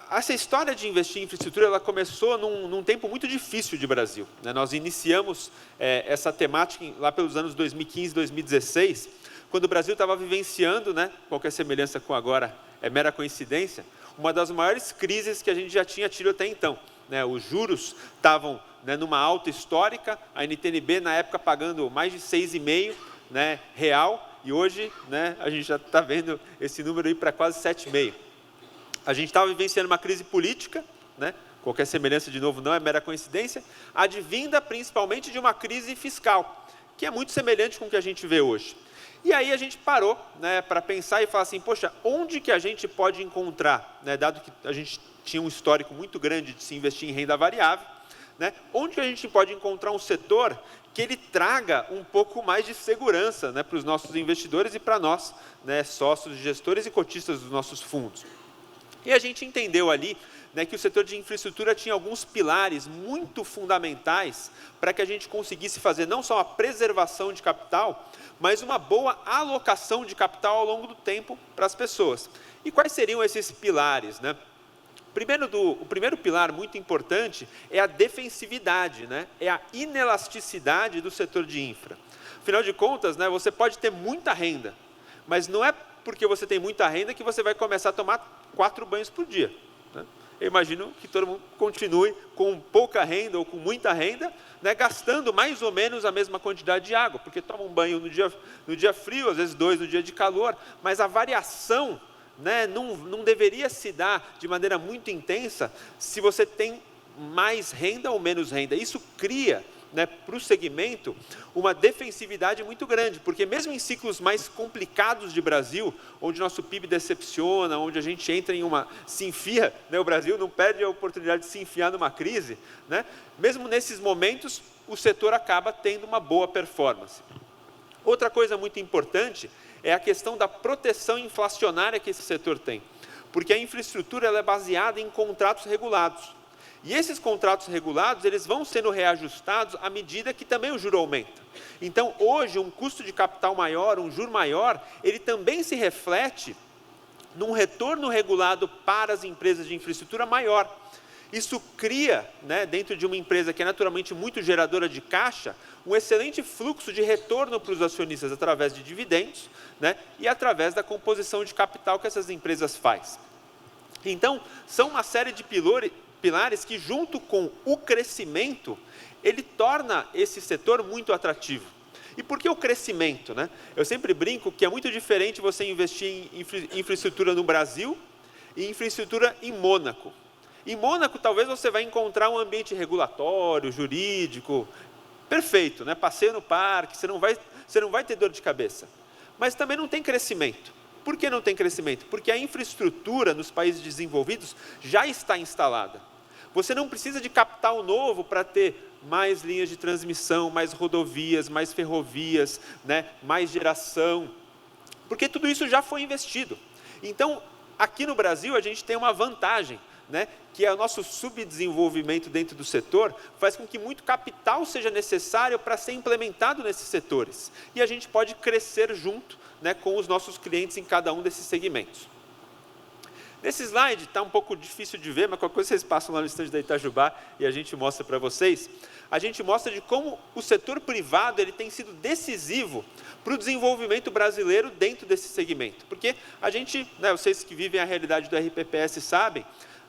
essa história de investir em infraestrutura, ela começou num tempo muito difícil de Brasil, né? Nós iniciamos essa temática lá pelos anos 2015, 2016, quando o Brasil estava vivenciando, né, qualquer semelhança com agora é mera coincidência, uma das maiores crises que a gente já tinha tido até então, né? Os juros estavam, né, numa alta histórica, a NTN-B na época pagando mais de 6,5, né, real, e hoje, né, a gente já está vendo esse número aí para quase 7,5. A gente estava vivenciando uma crise política, né, qualquer semelhança, de novo, não é mera coincidência, advinda principalmente de uma crise fiscal, que é muito semelhante com o que a gente vê hoje. E aí a gente parou, né, para pensar e falar assim, poxa, onde que a gente pode encontrar, né, dado que a gente tinha um histórico muito grande de se investir em renda variável, né, onde que a gente pode encontrar um setor que ele traga um pouco mais de segurança, né, para os nossos investidores e para nós, né, sócios, gestores e cotistas dos nossos fundos. E a gente entendeu ali, né, que o setor de infraestrutura tinha alguns pilares muito fundamentais para que a gente conseguisse fazer não só a preservação de capital, mas uma boa alocação de capital ao longo do tempo para as pessoas. E quais seriam esses pilares, né? O primeiro pilar muito importante é a defensividade, né? É a inelasticidade do setor de infra. Afinal de contas, né, você pode ter muita renda, mas não é porque você tem muita renda que você vai começar a tomar 4 banhos por dia, né? Eu imagino que todo mundo continue com pouca renda ou com muita renda, né, gastando mais ou menos a mesma quantidade de água, porque toma um banho no dia frio, às vezes 2 no dia de calor, mas a variação, né, não deveria se dar de maneira muito intensa se você tem mais renda ou menos renda. Isso cria, né, para o segmento uma defensividade muito grande, porque mesmo em ciclos mais complicados de Brasil, onde nosso PIB decepciona, onde a gente entra se enfia, né, o Brasil não perde a oportunidade de se enfiar numa crise, né, mesmo nesses momentos o setor acaba tendo uma boa performance. Outra coisa muito importante é a questão da proteção inflacionária que esse setor tem, porque a infraestrutura ela é baseada em contratos regulados. E esses contratos regulados, eles vão sendo reajustados à medida que também o juro aumenta. Então, hoje, um custo de capital maior, um juro maior, ele também se reflete num retorno regulado para as empresas de infraestrutura maior. Isso cria, né, dentro de uma empresa que é naturalmente muito geradora de caixa, um excelente fluxo de retorno para os acionistas através de dividendos, né, e através da composição de capital que essas empresas fazem. Então, são uma série de pilares que, junto com o crescimento, ele torna esse setor muito atrativo. E por que o crescimento, né? Eu sempre brinco que é muito diferente você investir em infraestrutura no Brasil e infraestrutura em Mônaco. Em Mônaco, talvez você vai encontrar um ambiente regulatório, jurídico, perfeito, né? Passeio no parque, você não vai ter dor de cabeça. Mas também não tem crescimento. Por que não tem crescimento? Porque a infraestrutura nos países desenvolvidos já está instalada. Você não precisa de capital novo para ter mais linhas de transmissão, mais rodovias, mais ferrovias, né? Mais geração, porque tudo isso já foi investido. Então, aqui no Brasil, a gente tem uma vantagem, né, que é o nosso subdesenvolvimento dentro do setor, faz com que muito capital seja necessário para ser implementado nesses setores. E a gente pode crescer junto, né, com os nossos clientes em cada um desses segmentos. Nesse slide está um pouco difícil de ver, mas qualquer coisa vocês passam lá no estande da Itajubá e a gente mostra para vocês. A gente mostra de como o setor privado ele tem sido decisivo para o desenvolvimento brasileiro dentro desse segmento. Porque a gente, né, vocês que vivem a realidade do RPPS sabem,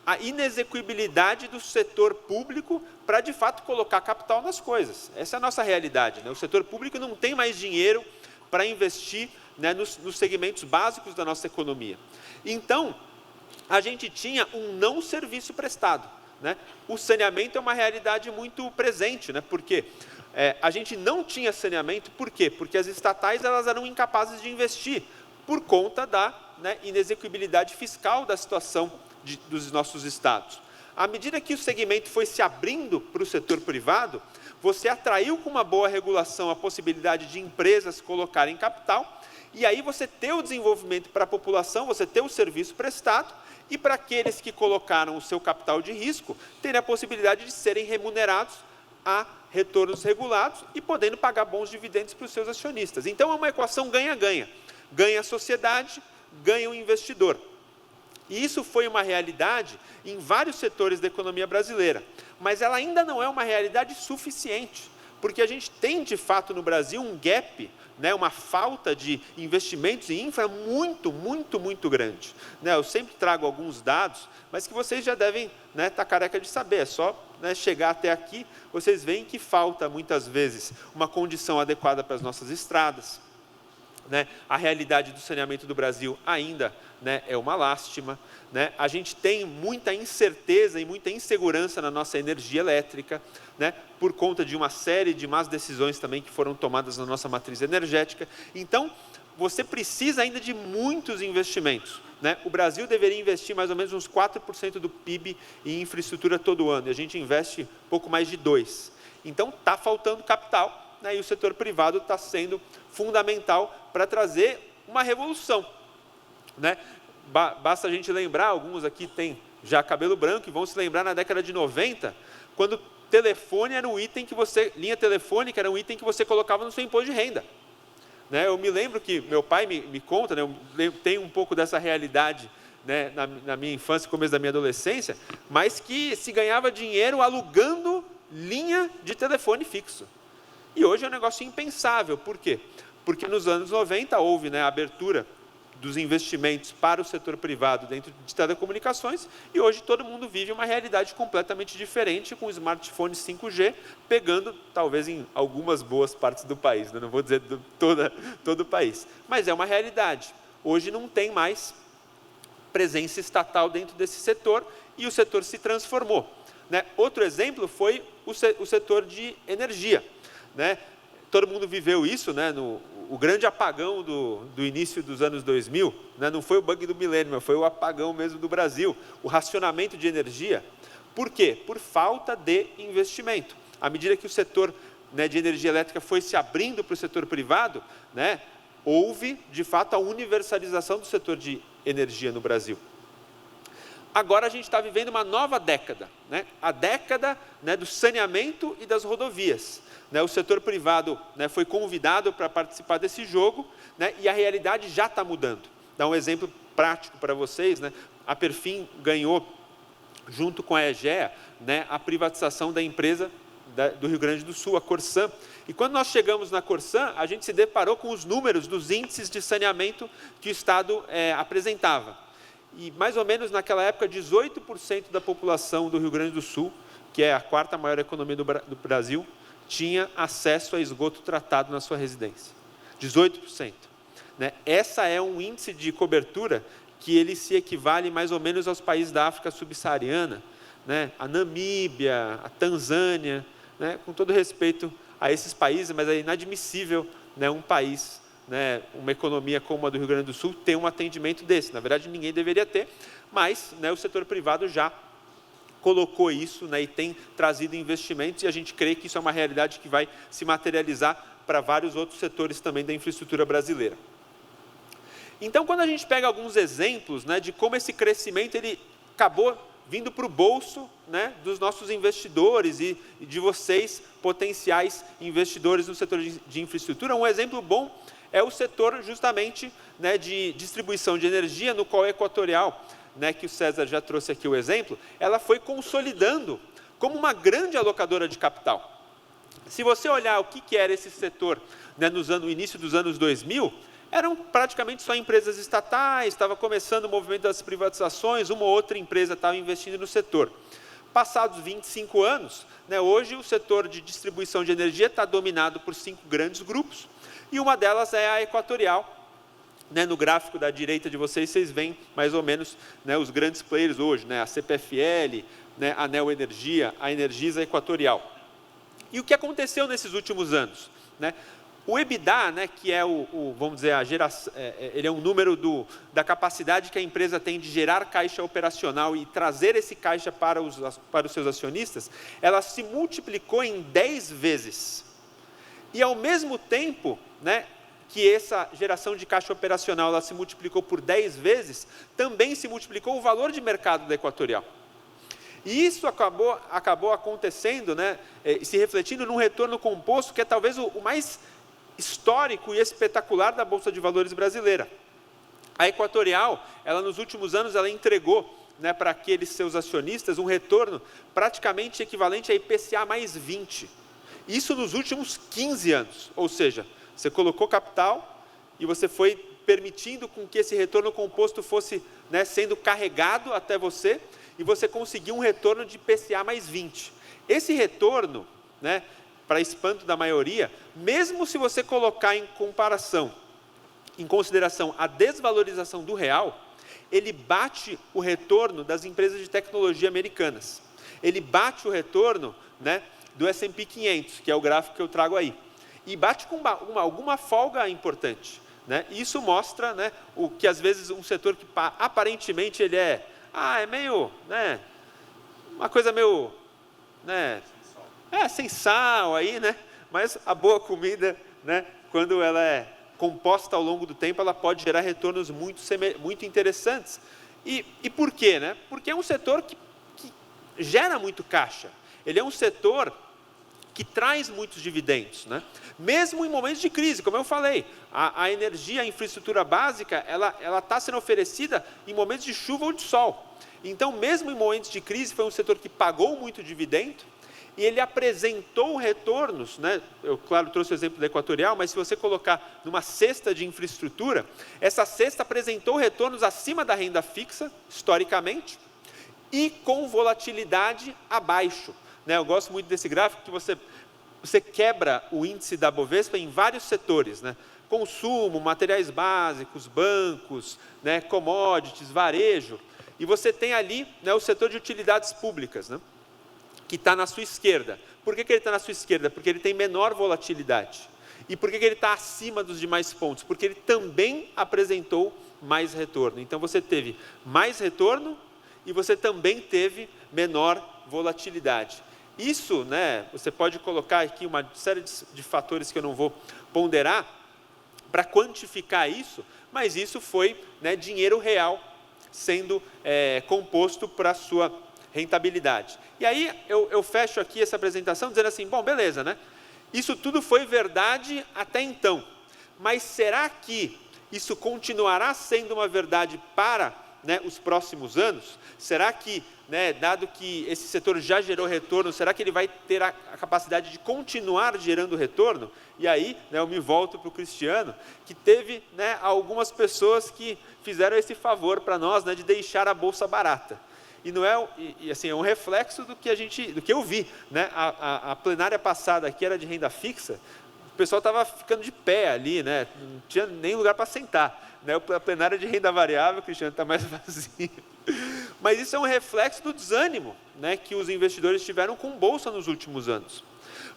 a inexequibilidade do setor público para, de fato, colocar capital nas coisas. Essa é a nossa realidade, né? O setor público não tem mais dinheiro para investir, né, nos segmentos básicos da nossa economia. Então, a gente tinha um não serviço prestado, né? O saneamento é uma realidade muito presente, né? Porque a gente não tinha saneamento, por quê? Porque as estatais elas eram incapazes de investir por conta da, né, inexequibilidade fiscal da situação dos nossos estados. À medida que o segmento foi se abrindo para o setor privado, você atraiu com uma boa regulação a possibilidade de empresas colocarem capital, e aí você ter o desenvolvimento para a população, você ter o serviço prestado, e para aqueles que colocaram o seu capital de risco, terem a possibilidade de serem remunerados a retornos regulados e podendo pagar bons dividendos para os seus acionistas. Então, é uma equação ganha-ganha. Ganha a sociedade, ganha o investidor. E isso foi uma realidade em vários setores da economia brasileira, mas ela ainda não é uma realidade suficiente, porque a gente tem, de fato, no Brasil, um gap, né, uma falta de investimentos em infra muito, muito, muito grande. Né, eu sempre trago alguns dados, mas que vocês já devem, né, estar careca de saber, é só, né, chegar até aqui, vocês veem que falta, muitas vezes, uma condição adequada para as nossas estradas, né, a realidade do saneamento do Brasil ainda, né, é uma lástima, né? A gente tem muita incerteza e muita insegurança na nossa energia elétrica, né, por conta de uma série de más decisões também que foram tomadas na nossa matriz energética. Então, você precisa ainda de muitos investimentos, né? O Brasil deveria investir mais ou menos uns 4% do PIB em infraestrutura todo ano, e a gente investe pouco mais de 2%. Então, está faltando capital, né, e o setor privado está sendo fundamental para trazer uma revolução, né? Basta a gente lembrar, alguns aqui têm já cabelo branco e vão se lembrar na década de 90, quando telefone era um item que você, linha telefônica era um item que você colocava no seu imposto de renda. Né? Eu me lembro que meu pai me conta, né, eu tenho um pouco dessa realidade, né, na minha infância, começo da minha adolescência, mas que se ganhava dinheiro alugando linha de telefone fixo. E hoje é um negócio impensável. Por quê? Porque nos anos 90 houve, né, a abertura dos investimentos para o setor privado dentro de telecomunicações, e hoje todo mundo vive uma realidade completamente diferente, com smartphones 5G, pegando talvez em algumas boas partes do país, né? Não vou dizer todo o país, mas é uma realidade. Hoje não tem mais presença estatal dentro desse setor, e o setor se transformou, né? Outro exemplo foi o setor de energia, né? Todo mundo viveu isso, né, o grande apagão do início dos anos 2000, né, não foi o bug do milênio, mas foi o apagão mesmo do Brasil, o racionamento de energia. Por quê? Por falta de investimento. À medida que o setor, né, de energia elétrica foi se abrindo para o setor privado, né, houve, de fato, a universalização do setor de energia no Brasil. Agora a gente está vivendo uma nova década, né, a década, né, do saneamento e das rodovias. Né, o setor privado, né, foi convidado para participar desse jogo, né, e a realidade já está mudando. Dá um exemplo prático para vocês, né, a Perfin ganhou, junto com a EGEA, né, a privatização da empresa do Rio Grande do Sul, a Corsan. E quando nós chegamos na Corsan, a gente se deparou com os números dos índices de saneamento que o Estado apresentava. E mais ou menos naquela época, 18% da população do Rio Grande do Sul, que é a quarta maior economia do Brasil, tinha acesso a esgoto tratado na sua residência. 18%. Né? Essa é um índice de cobertura que ele se equivale mais ou menos aos países da África subsaariana, né? A Namíbia, a Tanzânia, né? Com todo respeito a esses países, mas é inadmissível, né, um país, né, uma economia como a do Rio Grande do Sul ter um atendimento desse. Na verdade, ninguém deveria ter, mas, né, o setor privado já colocou isso, né, e tem trazido investimentos, e a gente crê que isso é uma realidade que vai se materializar para vários outros setores também da infraestrutura brasileira. Então, quando a gente pega alguns exemplos, né, de como esse crescimento ele acabou vindo para o bolso, né, dos nossos investidores e de vocês, potenciais investidores no setor de infraestrutura, um exemplo bom é o setor justamente, né, de distribuição de energia, no qual a Equatorial, né, que o César já trouxe aqui o exemplo, ela foi consolidando como uma grande alocadora de capital. Se você olhar o que era esse setor, né, no início dos anos 2000, eram praticamente só empresas estatais, estava começando o movimento das privatizações, uma ou outra empresa estava investindo no setor. Passados 25 anos, né, hoje o setor de distribuição de energia está dominado por 5 grandes grupos, e uma delas é a Equatorial. Né, no gráfico da direita de vocês, vocês veem mais ou menos, né, os grandes players hoje, né, a CPFL, né, a Neo Energia, a Energisa Equatorial. E o que aconteceu nesses últimos anos? Né? O EBITDA, né, que é vamos dizer, a geração, ele é um número da capacidade que a empresa tem de gerar caixa operacional e trazer esse caixa para os seus acionistas, ela se multiplicou em 10 vezes. E ao mesmo tempo, né, que essa geração de caixa operacional ela se multiplicou por 10 vezes, também se multiplicou o valor de mercado da Equatorial. E isso acabou acontecendo, né, se refletindo num retorno composto que é talvez o mais histórico e espetacular da Bolsa de Valores brasileira. A Equatorial, ela nos últimos anos, ela entregou, né, para aqueles seus acionistas um retorno praticamente equivalente a IPCA mais 20. Isso nos últimos 15 anos, ou seja, você colocou capital e você foi permitindo com que esse retorno composto fosse, né, sendo carregado até você, e você conseguiu um retorno de IPCA mais 20. Esse retorno, né, para espanto da maioria, mesmo se você colocar em comparação em consideração a desvalorização do real, ele bate o retorno das empresas de tecnologia americanas. Ele bate o retorno, né, do S&P 500, que é o gráfico que eu trago aí. E bate com alguma folga importante, né? Isso mostra, né, o que às vezes um setor que aparentemente ele é meio, né, uma coisa meio, né, sem sal aí, né? Mas a boa comida, né, quando ela é composta ao longo do tempo, ela pode gerar retornos muito interessantes. E por quê, né? Porque é um setor que gera muito caixa. Ele é um setor que traz muitos dividendos, né? Mesmo em momentos de crise, como eu falei, a energia, a infraestrutura básica, ela está sendo oferecida em momentos de chuva ou de sol. Então, mesmo em momentos de crise, foi um setor que pagou muito dividendo e ele apresentou retornos, né? Eu, claro, trouxe o exemplo da Equatorial, mas se você colocar numa cesta de infraestrutura, essa cesta apresentou retornos acima da renda fixa, historicamente, e com volatilidade abaixo. Eu gosto muito desse gráfico que você quebra o índice da Bovespa em vários setores, né? Consumo, materiais básicos, bancos, né? Commodities, varejo, e você tem ali, né, o setor de utilidades públicas, né, que está na sua esquerda. Por que ele está na sua esquerda? Porque ele tem menor volatilidade. E por que ele está acima dos demais pontos? Porque ele também apresentou mais retorno. Então você teve mais retorno e você também teve menor volatilidade. Isso, né, você pode colocar aqui uma série de fatores que eu não vou ponderar para quantificar isso, mas isso foi, né, dinheiro real sendo composto para a sua rentabilidade. E aí eu fecho aqui essa apresentação dizendo assim, bom, beleza, né? Isso tudo foi verdade até então, mas será que isso continuará sendo uma verdade para, né, os próximos anos? Será que, né, dado que esse setor já gerou retorno, será que ele vai ter a capacidade de continuar gerando retorno? E aí, né, eu me volto para o Cristiano, que teve, né, algumas pessoas que fizeram esse favor para nós, né, de deixar a bolsa barata. E não é, assim, é um reflexo do que eu vi, né? A plenária passada aqui era de renda fixa, o pessoal estava ficando de pé ali, né? Não tinha nem lugar para sentar, né? A plenária de renda variável, Cristiano, está mais vazio. Mas isso é um reflexo do desânimo, né, que os investidores tiveram com bolsa nos últimos anos.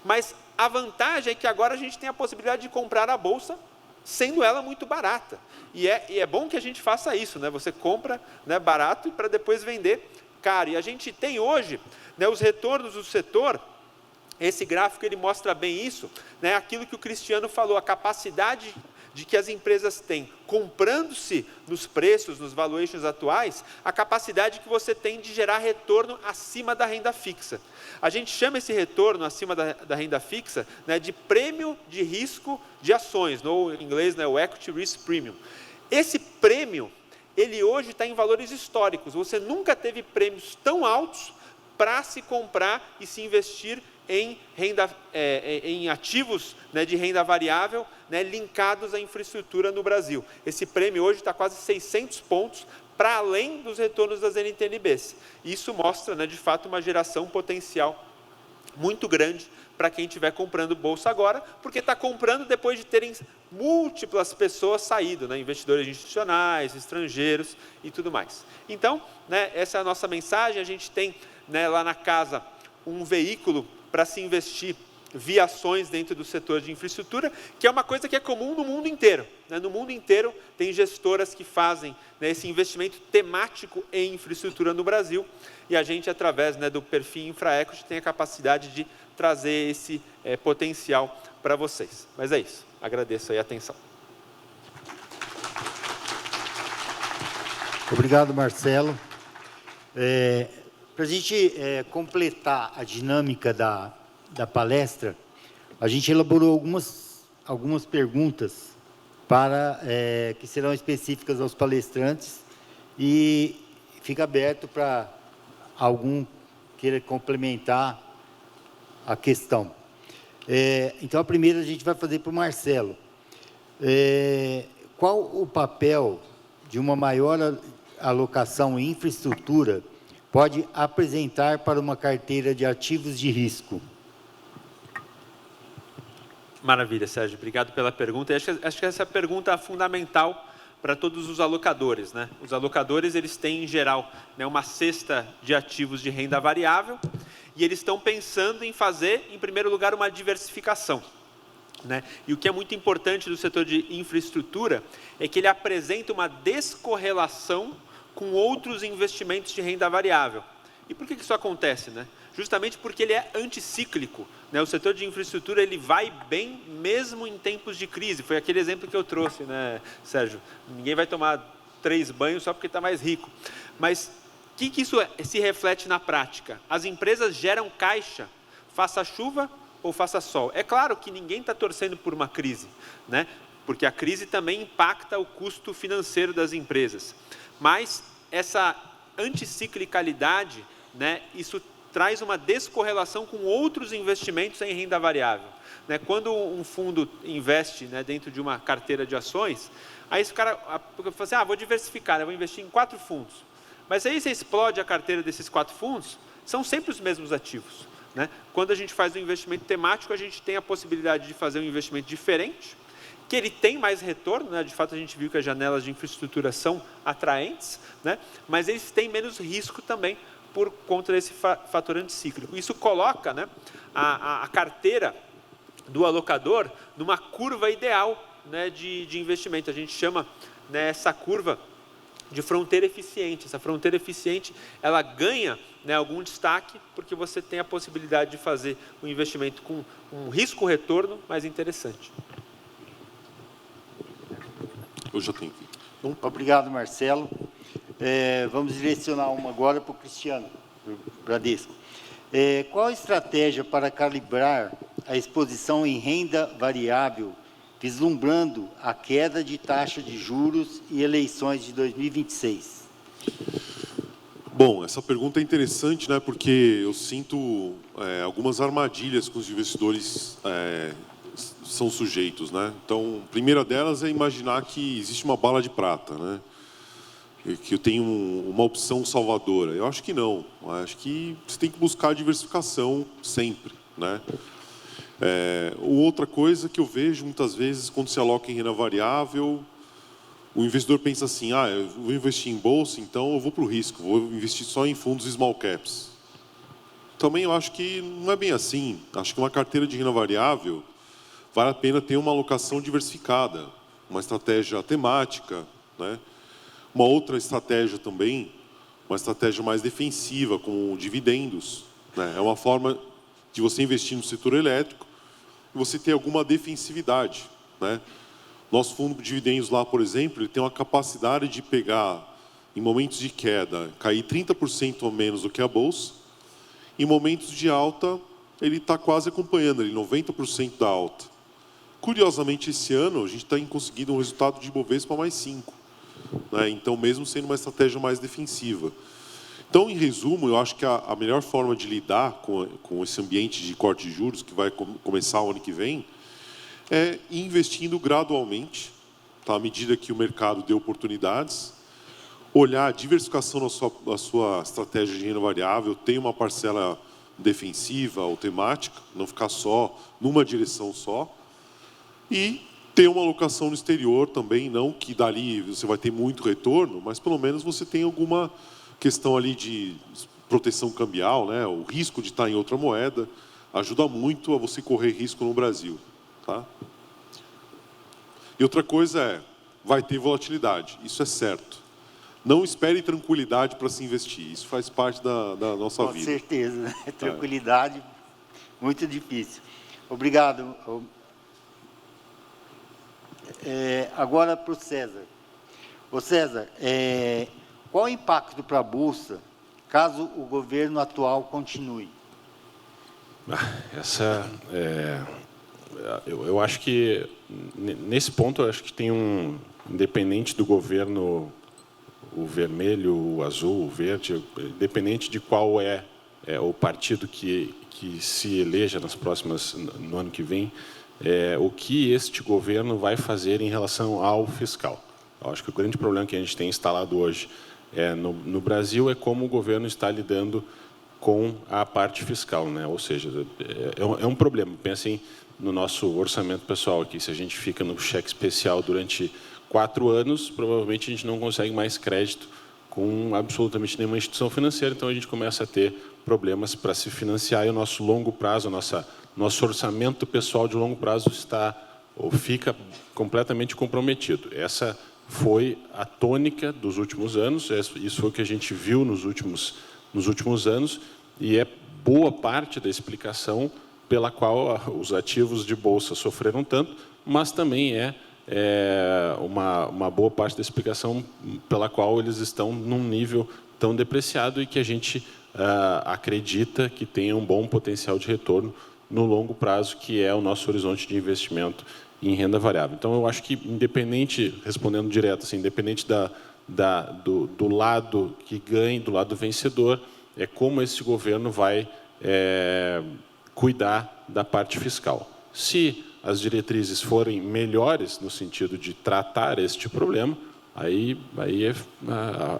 Mas a vantagem é que agora a gente tem a possibilidade de comprar a bolsa, sendo ela muito barata. E é bom que a gente faça isso, né? Você compra, né, barato e para depois vender caro. E a gente tem hoje, né, os retornos do setor. Esse gráfico ele mostra bem isso, né? Aquilo que o Cristiano falou, a capacidade de que as empresas têm, comprando-se nos preços, nos valuations atuais, a capacidade que você tem de gerar retorno acima da renda fixa. A gente chama esse retorno acima da renda fixa, né, de prêmio de risco de ações, no inglês, né, o Equity Risk Premium. Esse prêmio, ele hoje está em valores históricos. Você nunca teve prêmios tão altos para se comprar e se investir em ativos, né, de renda variável, né, linkados à infraestrutura no Brasil. Esse prêmio hoje está quase 600 pontos para além dos retornos das NTNBs. Isso mostra, né, de fato, uma geração potencial muito grande para quem estiver comprando bolsa agora, porque está comprando depois de terem múltiplas pessoas saído, né, investidores institucionais, estrangeiros e tudo mais. Então, né, essa é a nossa mensagem. A gente tem, né, lá na casa um veículo para se investir via ações dentro do setor de infraestrutura, que é uma coisa que é comum no mundo inteiro, né? No mundo inteiro tem gestoras que fazem, né, esse investimento temático em infraestrutura no Brasil, e a gente, através, né, do perfil InfraEquity, tem a capacidade de trazer esse potencial para vocês. Mas é isso, agradeço aí a atenção. Obrigado, Marcelo. Para a gente completar a dinâmica da palestra, a gente elaborou algumas perguntas que serão específicas aos palestrantes e fica aberto para algum queira complementar a questão. Então, a primeira a gente vai fazer para o Marcelo. Qual o papel de uma maior alocação em infraestrutura pode apresentar para uma carteira de ativos de risco? Maravilha, Sérgio. Obrigado pela pergunta. Acho que essa pergunta é fundamental para todos os alocadores, né? Os alocadores, eles têm, em geral, né, uma cesta de ativos de renda variável e eles estão pensando em fazer, em primeiro lugar, uma diversificação, né? E o que é muito importante do setor de infraestrutura é que ele apresenta uma descorrelação com outros investimentos de renda variável. E por que isso acontece, né? Justamente porque ele é anticíclico, né? O setor de infraestrutura ele vai bem mesmo em tempos de crise. Foi aquele exemplo que eu trouxe, né, Sérgio? Ninguém vai tomar 3 banhos só porque está mais rico. Mas o que isso se reflete na prática? As empresas geram caixa, faça chuva ou faça sol. É claro que ninguém está torcendo por uma crise, né? Porque a crise também impacta o custo financeiro das empresas. Mas essa anticiclicalidade, né, isso traz uma descorrelação com outros investimentos em renda variável, né? Quando um fundo investe, né, dentro de uma carteira de ações, aí esse cara fala assim, vou diversificar, né, vou investir em 4 fundos. Mas aí você explode a carteira desses 4 fundos, são sempre os mesmos ativos, né? Quando a gente faz um investimento temático, a gente tem a possibilidade de fazer um investimento diferente, que ele tem mais retorno, né? De fato a gente viu que as janelas de infraestrutura são atraentes, né? Mas eles têm menos risco também, por conta desse fator anticíclico. Isso coloca, né, a carteira do alocador numa curva ideal, né, de investimento. A gente chama, né, essa curva de fronteira eficiente. Essa fronteira eficiente, ela ganha, né, algum destaque, porque você tem a possibilidade de fazer um investimento com um risco-retorno mais interessante. Eu já tenho aqui. Obrigado, Marcelo. Vamos direcionar uma agora para o Cristiano, do Bradesco. Qual a estratégia para calibrar a exposição em renda variável, vislumbrando a queda de taxa de juros e eleições de 2026? Bom, essa pergunta é interessante, né, porque eu sinto algumas armadilhas que os investidores são sujeitos, né? Então, a primeira delas é imaginar que existe uma bala de prata, né? Que eu tenho uma opção salvadora. Eu acho que não. Eu acho que você tem que buscar diversificação sempre, né? Outra coisa que eu vejo muitas vezes quando se aloca em renda variável, o investidor pensa assim, eu vou investir em bolsa, então eu vou para o risco, vou investir só em fundos small caps. Também eu acho que não é bem assim. Acho que uma carteira de renda variável vale a pena ter uma alocação diversificada, uma estratégia temática, né? Uma outra estratégia também, uma estratégia mais defensiva, com dividendos, né? É uma forma de você investir no setor elétrico e você ter alguma defensividade, né? Nosso fundo de dividendos lá, por exemplo, ele tem uma capacidade de pegar, em momentos de queda, cair 30% ou menos do que a bolsa. Em momentos de alta, ele está quase acompanhando, ele 90% da alta. Curiosamente, esse ano, a gente está conseguindo um resultado de Ibovespa mais 5%. Né? Então, mesmo sendo uma estratégia mais defensiva. Então, em resumo, eu acho que a melhor forma de lidar com esse ambiente de corte de juros, que vai começar o ano que vem, é ir investindo gradualmente, tá? À medida que o mercado dê oportunidades, olhar a diversificação na sua estratégia de renda variável, ter uma parcela defensiva ou temática, não ficar só numa direção só, e ter uma alocação no exterior também, não que dali você vai ter muito retorno, mas pelo menos você tem alguma questão ali de proteção cambial, né? O risco de estar em outra moeda ajuda muito a você correr risco no Brasil, tá? E outra coisa vai ter volatilidade, isso é certo. Não espere tranquilidade para se investir, isso faz parte da nossa vida. Com certeza, né? Tranquilidade, muito difícil. Obrigado. Agora para o César. Ô César, qual o impacto para a Bolsa caso o governo atual continue? Eu acho que, nesse ponto, eu acho que tem independente do governo, o vermelho, o azul, o verde, independente de qual é o partido que se eleja no ano que vem, o que este governo vai fazer em relação ao fiscal. Eu acho que o grande problema que a gente tem instalado hoje no Brasil é como o governo está lidando com a parte fiscal, né? Ou seja, é um problema. Pensem no nosso orçamento pessoal aqui. Se a gente fica no cheque especial durante 4 anos, provavelmente a gente não consegue mais crédito com absolutamente nenhuma instituição financeira, então a gente começa a ter problemas para se financiar e o nosso longo prazo, nosso orçamento pessoal de longo prazo está ou fica completamente comprometido. Essa foi a tônica dos últimos anos, isso foi o que a gente viu nos últimos anos e é boa parte da explicação pela qual os ativos de bolsa sofreram tanto, mas também é uma boa parte da explicação pela qual eles estão num nível tão depreciado e que a gente acredita que tem um bom potencial de retorno no longo prazo, que é o nosso horizonte de investimento em renda variável. Então, eu acho que, respondendo direto, assim, independente do lado que ganhe, do lado vencedor, é como esse governo vai cuidar da parte fiscal. Se as diretrizes forem melhores no sentido de tratar este problema, aí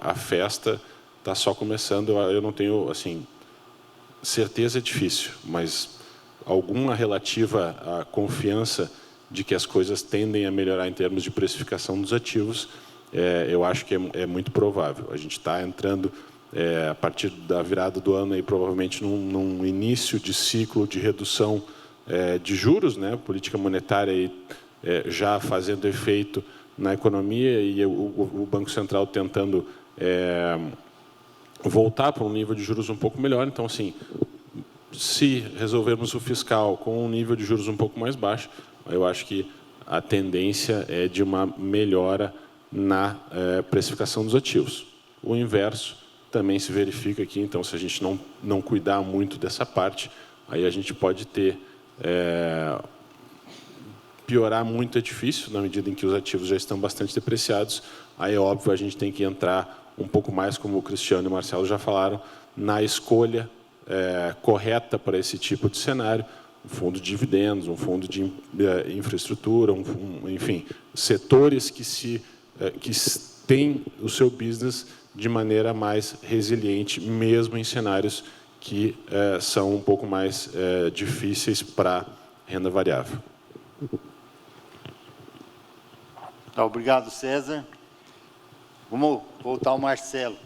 a festa está só começando. Eu não tenho, assim, certeza é difícil, mas alguma relativa à confiança de que as coisas tendem a melhorar em termos de precificação dos ativos, eu acho que é muito provável. A gente está entrando, a partir da virada do ano, aí, provavelmente num início de ciclo de redução de juros, né? Política monetária aí, já fazendo efeito na economia e o Banco Central tentando voltar para um nível de juros um pouco melhor. Então, assim, se resolvermos o fiscal com um nível de juros um pouco mais baixo, eu acho que a tendência é de uma melhora na precificação dos ativos. O inverso também se verifica aqui. Então, se a gente não cuidar muito dessa parte, aí a gente pode ter piorar muito é difícil, na medida em que os ativos já estão bastante depreciados. Aí, é óbvio, a gente tem que entrar um pouco mais, como o Cristiano e o Marcelo já falaram, na escolha correta para esse tipo de cenário, um fundo de dividendos, um fundo de infraestrutura, enfim, setores que têm o seu business de maneira mais resiliente, mesmo em cenários que são um pouco mais difíceis para renda variável. Tá, obrigado, César. Vamos voltar ao Marcelo.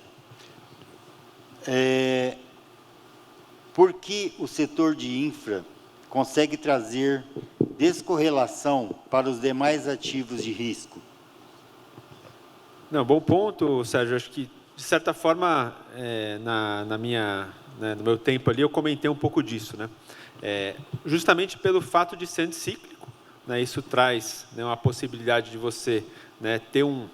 Por que o setor de infra consegue trazer descorrelação para os demais ativos de risco? Não, bom ponto, Sérgio. Acho que, de certa forma, no meu tempo ali, eu comentei um pouco disso, né? Justamente pelo fato de ser anticíclico, né? Isso traz, né, uma possibilidade de você, né, ter um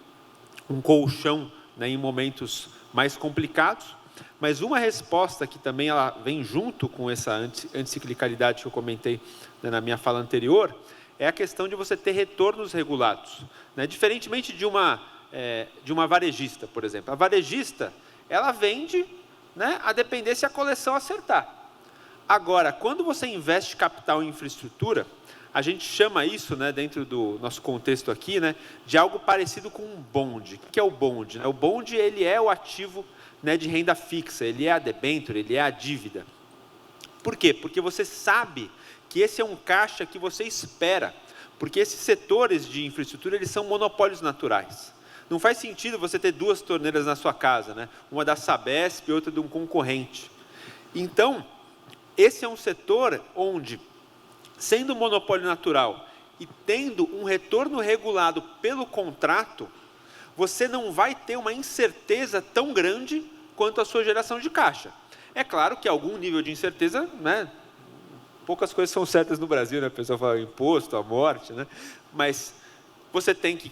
colchão, né, em momentos mais complicados. Mas uma resposta que também ela vem junto com essa anticiclicalidade que eu comentei, né, na minha fala anterior, é a questão de você ter retornos regulados, né? Diferentemente de uma varejista, por exemplo. A varejista, ela vende, né, a depender se a coleção acertar. Agora, quando você investe capital em infraestrutura, a gente chama isso, né, dentro do nosso contexto aqui, né, de algo parecido com um bonde. O que é o bonde? O bonde, ele é o ativo, né, de renda fixa, ele é a debênture, ele é a dívida. Por quê? Porque você sabe que esse é um caixa que você espera, porque esses setores de infraestrutura, eles são monopólios naturais. Não faz sentido você ter 2 torneiras na sua casa, né? Uma da Sabesp e outra de um concorrente. Então, esse é um setor onde, sendo um monopólio natural e tendo um retorno regulado pelo contrato, você não vai ter uma incerteza tão grande quanto a sua geração de caixa. É claro que algum nível de incerteza, né? Poucas coisas são certas no Brasil, né? A pessoa fala imposto, a morte, né? Mas você tem que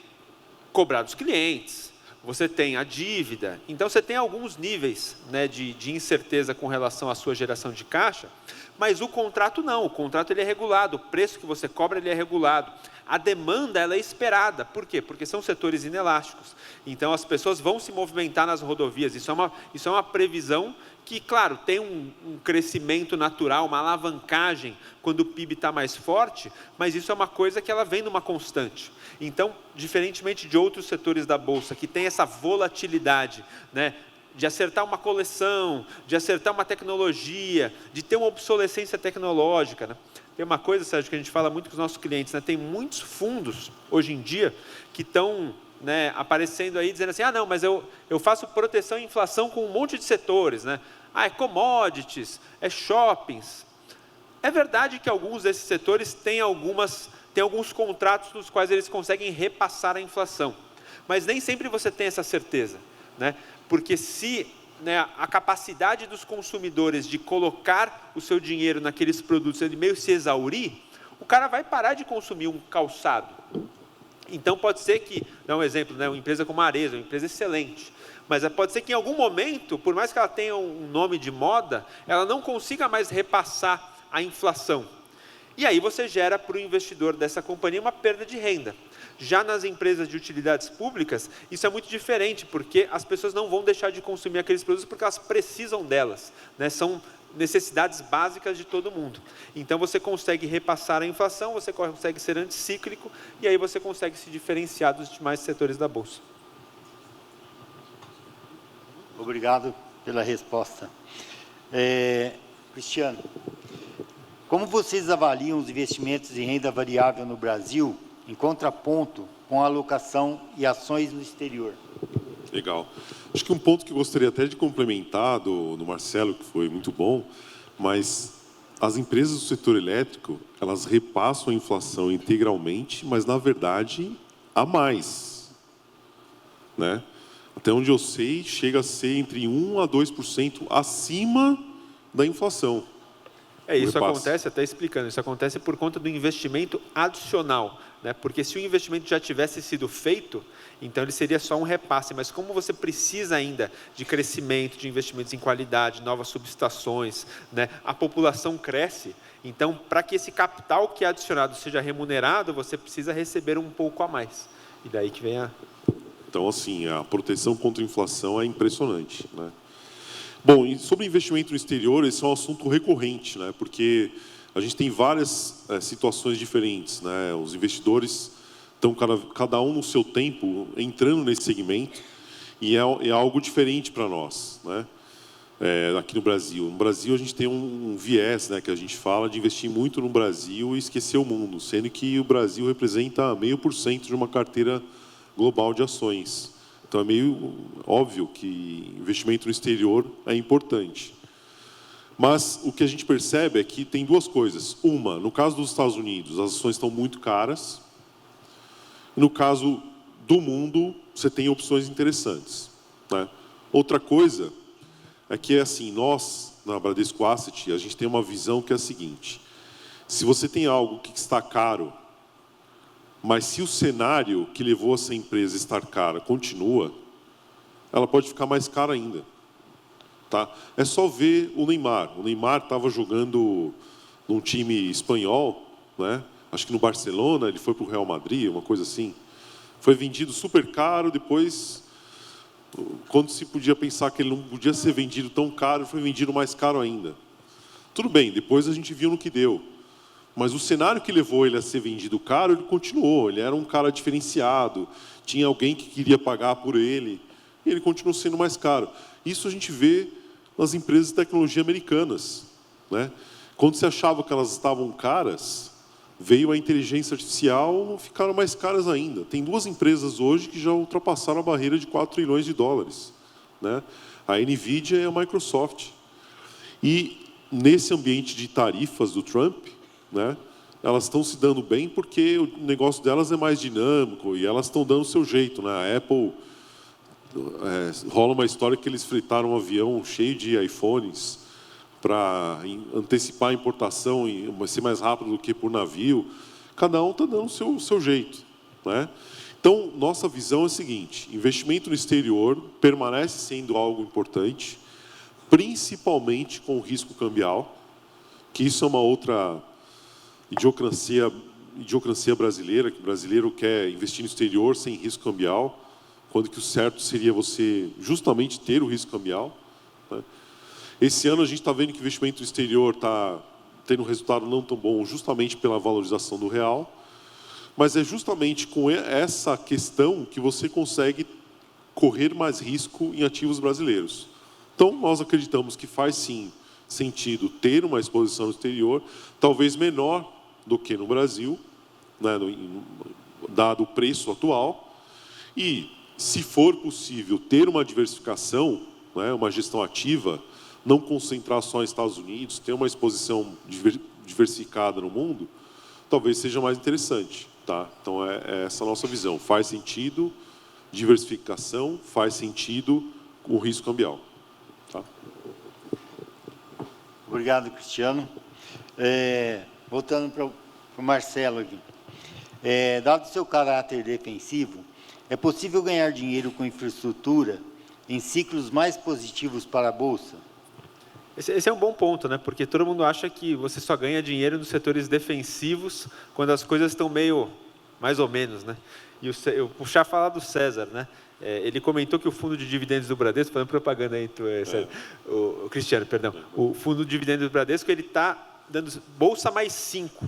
cobrar dos clientes, você tem a dívida, então você tem alguns níveis, né, de incerteza com relação à sua geração de caixa, mas o contrato não, o contrato ele é regulado, o preço que você cobra ele é regulado, a demanda ela é esperada, por quê? Porque são setores inelásticos, então as pessoas vão se movimentar nas rodovias, isso é uma previsão que, claro, tem um crescimento natural, uma alavancagem quando o PIB está mais forte, mas isso é uma coisa que ela vem numa constante. Então, diferentemente de outros setores da Bolsa, que tem essa volatilidade, né, de acertar uma coleção, de acertar uma tecnologia, de ter uma obsolescência tecnológica, né? Tem uma coisa, Sérgio, que a gente fala muito com os nossos clientes, né? Tem muitos fundos, hoje em dia, que estão, né, aparecendo aí, dizendo assim, não, mas eu faço proteção à inflação com um monte de setores, né? É commodities, é shoppings. É verdade que alguns desses setores têm alguns contratos nos quais eles conseguem repassar a inflação, mas nem sempre você tem essa certeza, né? Porque se, né, a capacidade dos consumidores de colocar o seu dinheiro naqueles produtos ele meio se exaurir, o cara vai parar de consumir um calçado. Então pode ser que, dá um exemplo, né, uma empresa como a Arezzo, uma empresa excelente, mas pode ser que em algum momento, por mais que ela tenha um nome de moda, ela não consiga mais repassar a inflação. E aí você gera para o investidor dessa companhia uma perda de renda. Já nas empresas de utilidades públicas, isso é muito diferente, porque as pessoas não vão deixar de consumir aqueles produtos porque elas precisam delas, né? São necessidades básicas de todo mundo. Então você consegue repassar a inflação, você consegue ser anticíclico, e aí você consegue se diferenciar dos demais setores da Bolsa. Obrigado pela resposta. Cristiano, como vocês avaliam os investimentos em renda variável no Brasil, em contraponto com a alocação e ações no exterior? Legal. Acho que um ponto que eu gostaria até de complementar do Marcelo, que foi muito bom, mas as empresas do setor elétrico, elas repassam a inflação integralmente, mas, na verdade, a mais, né? Até onde eu sei, chega a ser entre 1% a 2% acima da inflação. Isso acontece, até explicando, isso acontece por conta do investimento adicional, né? Porque se o investimento já tivesse sido feito, então ele seria só um repasse, mas como você precisa ainda de crescimento, de investimentos em qualidade, novas subestações, né? A população cresce, então para que esse capital que é adicionado seja remunerado, você precisa receber um pouco a mais. E daí que vem a... Então, assim, a proteção contra a inflação é impressionante, né? Bom, e sobre investimento no exterior, esse é um assunto recorrente, né? Porque a gente tem várias situações diferentes, né? Os investidores estão cada um no seu tempo entrando nesse segmento e é algo diferente para nós, né? Aqui no Brasil. No Brasil, a gente tem um viés, né, que a gente fala de investir muito no Brasil e esquecer o mundo, sendo que o Brasil representa 0,5% de uma carteira global de ações. Então, é meio óbvio que investimento no exterior é importante. Mas o que a gente percebe é que tem duas coisas. Uma, no caso dos Estados Unidos, as ações estão muito caras. No caso do mundo, você tem opções interessantes, né? Outra coisa é que, assim, nós, na Bradesco Asset, a gente tem uma visão que é a seguinte. Se você tem algo que está caro, mas se o cenário que levou essa empresa a estar cara continua, ela pode ficar mais cara ainda. Tá? É só ver o Neymar. O Neymar estava jogando num time espanhol, né? Acho que no Barcelona, ele foi para o Real Madrid, uma coisa assim. Foi vendido super caro, depois, quando se podia pensar que ele não podia ser vendido tão caro, foi vendido mais caro ainda. Tudo bem, depois a gente viu no que deu. Mas o cenário que levou ele a ser vendido caro, ele continuou. Ele era um cara diferenciado, tinha alguém que queria pagar por ele, e ele continuou sendo mais caro. Isso a gente vê nas empresas de tecnologia americanas, né? Quando se achava que elas estavam caras, veio a inteligência artificial, ficaram mais caras ainda. Tem duas empresas hoje que já ultrapassaram a barreira de 4 trilhões de dólares, né? A NVIDIA e a Microsoft. E nesse ambiente de tarifas do Trump, né, elas estão se dando bem porque o negócio delas é mais dinâmico e elas estão dando o seu jeito, né? A Apple, rola uma história que eles fretaram um avião cheio de iPhones para antecipar a importação e ser mais rápido do que por navio. Cada um está dando o seu jeito, né? Então, nossa visão é a seguinte: investimento no exterior permanece sendo algo importante, principalmente com o risco cambial, que isso é uma outra idiosincrasia brasileira, que o brasileiro quer investir no exterior sem risco cambial, quando que o certo seria você justamente ter o risco cambial, né? Esse ano a gente está vendo que o investimento no exterior está tendo um resultado não tão bom, justamente pela valorização do real, mas é justamente com essa questão que você consegue correr mais risco em ativos brasileiros. Então, nós acreditamos que faz, sim, sentido ter uma exposição no exterior, talvez menor do que no Brasil, né, dado o preço atual, e, se for possível, ter uma diversificação, né, uma gestão ativa, não concentrar só nos Estados Unidos, ter uma exposição diversificada no mundo, talvez seja mais interessante. Tá? Então, é essa a nossa visão. Faz sentido diversificação, faz sentido o risco cambial. Tá? Obrigado, Cristiano. Voltando para o Marcelo aqui. Dado o seu caráter defensivo, é possível ganhar dinheiro com infraestrutura em ciclos mais positivos para a Bolsa? Esse é um bom ponto, né? Porque todo mundo acha que você só ganha dinheiro nos setores defensivos quando as coisas estão meio, mais ou menos, né? E eu puxar a falar do César, né? Ele comentou que o fundo de dividendos do Bradesco, falando propaganda aí, o Cristiano, perdão, o fundo de dividendos do Bradesco, ele está dando bolsa mais 5.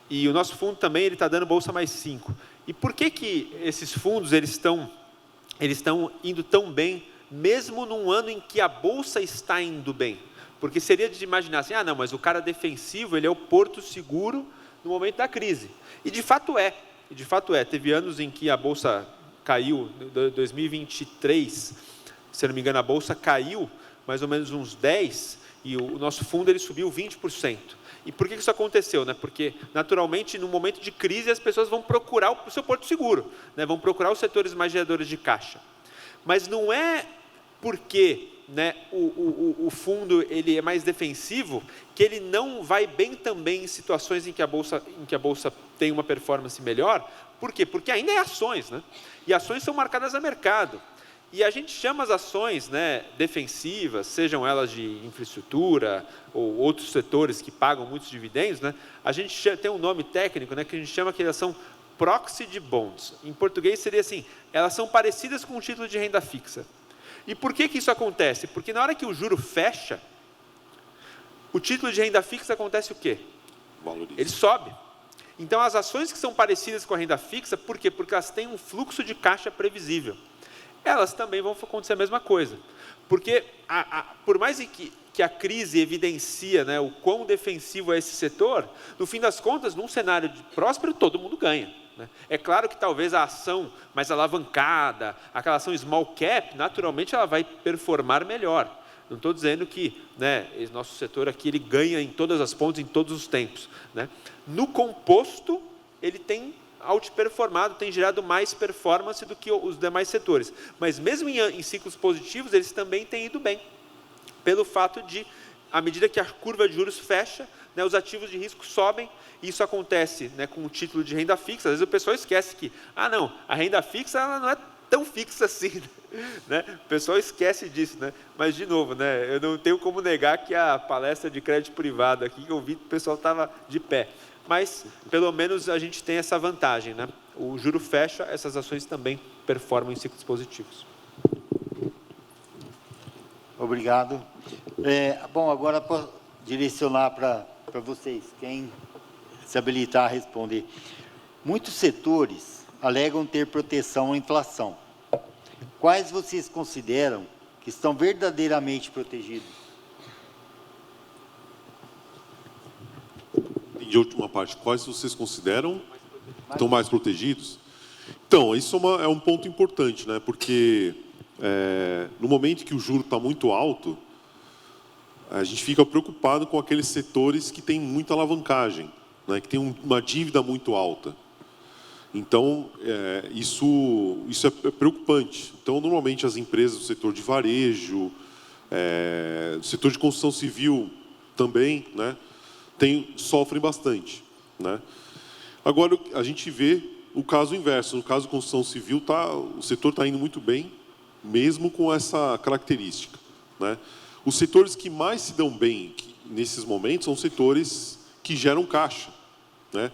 E o nosso fundo também ele está dando bolsa mais 5. E por que esses fundos eles estão indo tão bem, mesmo num ano em que a bolsa está indo bem? Porque seria de imaginar assim, não, mas o cara defensivo, ele é o porto seguro no momento da crise. E de fato é. Teve anos em que a bolsa caiu, em 2023, se não me engano, a bolsa caiu mais ou menos uns 10%, e o nosso fundo ele subiu 20%. E por que isso aconteceu? Né? Porque, naturalmente, no momento de crise, as pessoas vão procurar o seu porto seguro, né? Vão procurar os setores mais geradores de caixa. Mas não é porque, né, o fundo ele é mais defensivo que ele não vai bem também em situações em que a bolsa tem uma performance melhor. Por quê? Porque ainda é ações, né? E ações são marcadas a mercado. E a gente chama as ações, né, defensivas, sejam elas de infraestrutura ou outros setores que pagam muitos dividendos, né? A gente tem um nome técnico, né, que a gente chama que elas são proxy de bonds. Em português seria assim, elas são parecidas com um título de renda fixa. E por que isso acontece? Porque na hora que o juro fecha, o título de renda fixa acontece o quê? Valoriza. Ele sobe. Então, as ações que são parecidas com a renda fixa, por quê? Porque elas têm um fluxo de caixa previsível. Elas também vão acontecer a mesma coisa. Porque, por mais que a crise evidencia, né, o quão defensivo é esse setor, no fim das contas, num cenário próspero, todo mundo ganha. Né? É claro que talvez a ação mais alavancada, aquela ação small cap, naturalmente ela vai performar melhor. Não estou dizendo que, né, esse nosso setor aqui ele ganha em todas as pontas, em todos os tempos. Né? No composto, ele tem outperformado, tem gerado mais performance do que os demais setores. Mas mesmo em ciclos positivos, eles também têm ido bem. Pelo fato de, à medida que a curva de juros fecha, né, os ativos de risco sobem. Isso acontece, né, com o título de renda fixa. Às vezes o pessoal esquece que, não, a renda fixa ela não é tão fixa assim. Né? O pessoal esquece disso. Né? Mas, de novo, né, eu não tenho como negar que a palestra de crédito privado aqui, que eu vi, o pessoal estava de pé. Mas, pelo menos, a gente tem essa vantagem. Né? O juro fecha, essas ações também performam em ciclos positivos. Obrigado. Bom, agora posso direcionar para vocês, quem se habilitar a responder. Muitos setores alegam ter proteção à inflação. Quais vocês consideram que estão verdadeiramente protegidos? De última parte, quais vocês consideram estão mais protegidos? Então, isso é um ponto importante, né? Porque no momento que o juro está muito alto, a gente fica preocupado com aqueles setores que têm muita alavancagem, né? Que tem uma dívida muito alta. Então, isso é preocupante. Então, normalmente, as empresas do setor de varejo, do setor de construção civil também, né? Sofrem bastante. Né? Agora, a gente vê o caso inverso. No caso de construção civil, o setor está indo muito bem, mesmo com essa característica. Né? Os setores que mais se dão bem nesses momentos são setores que geram caixa. Né?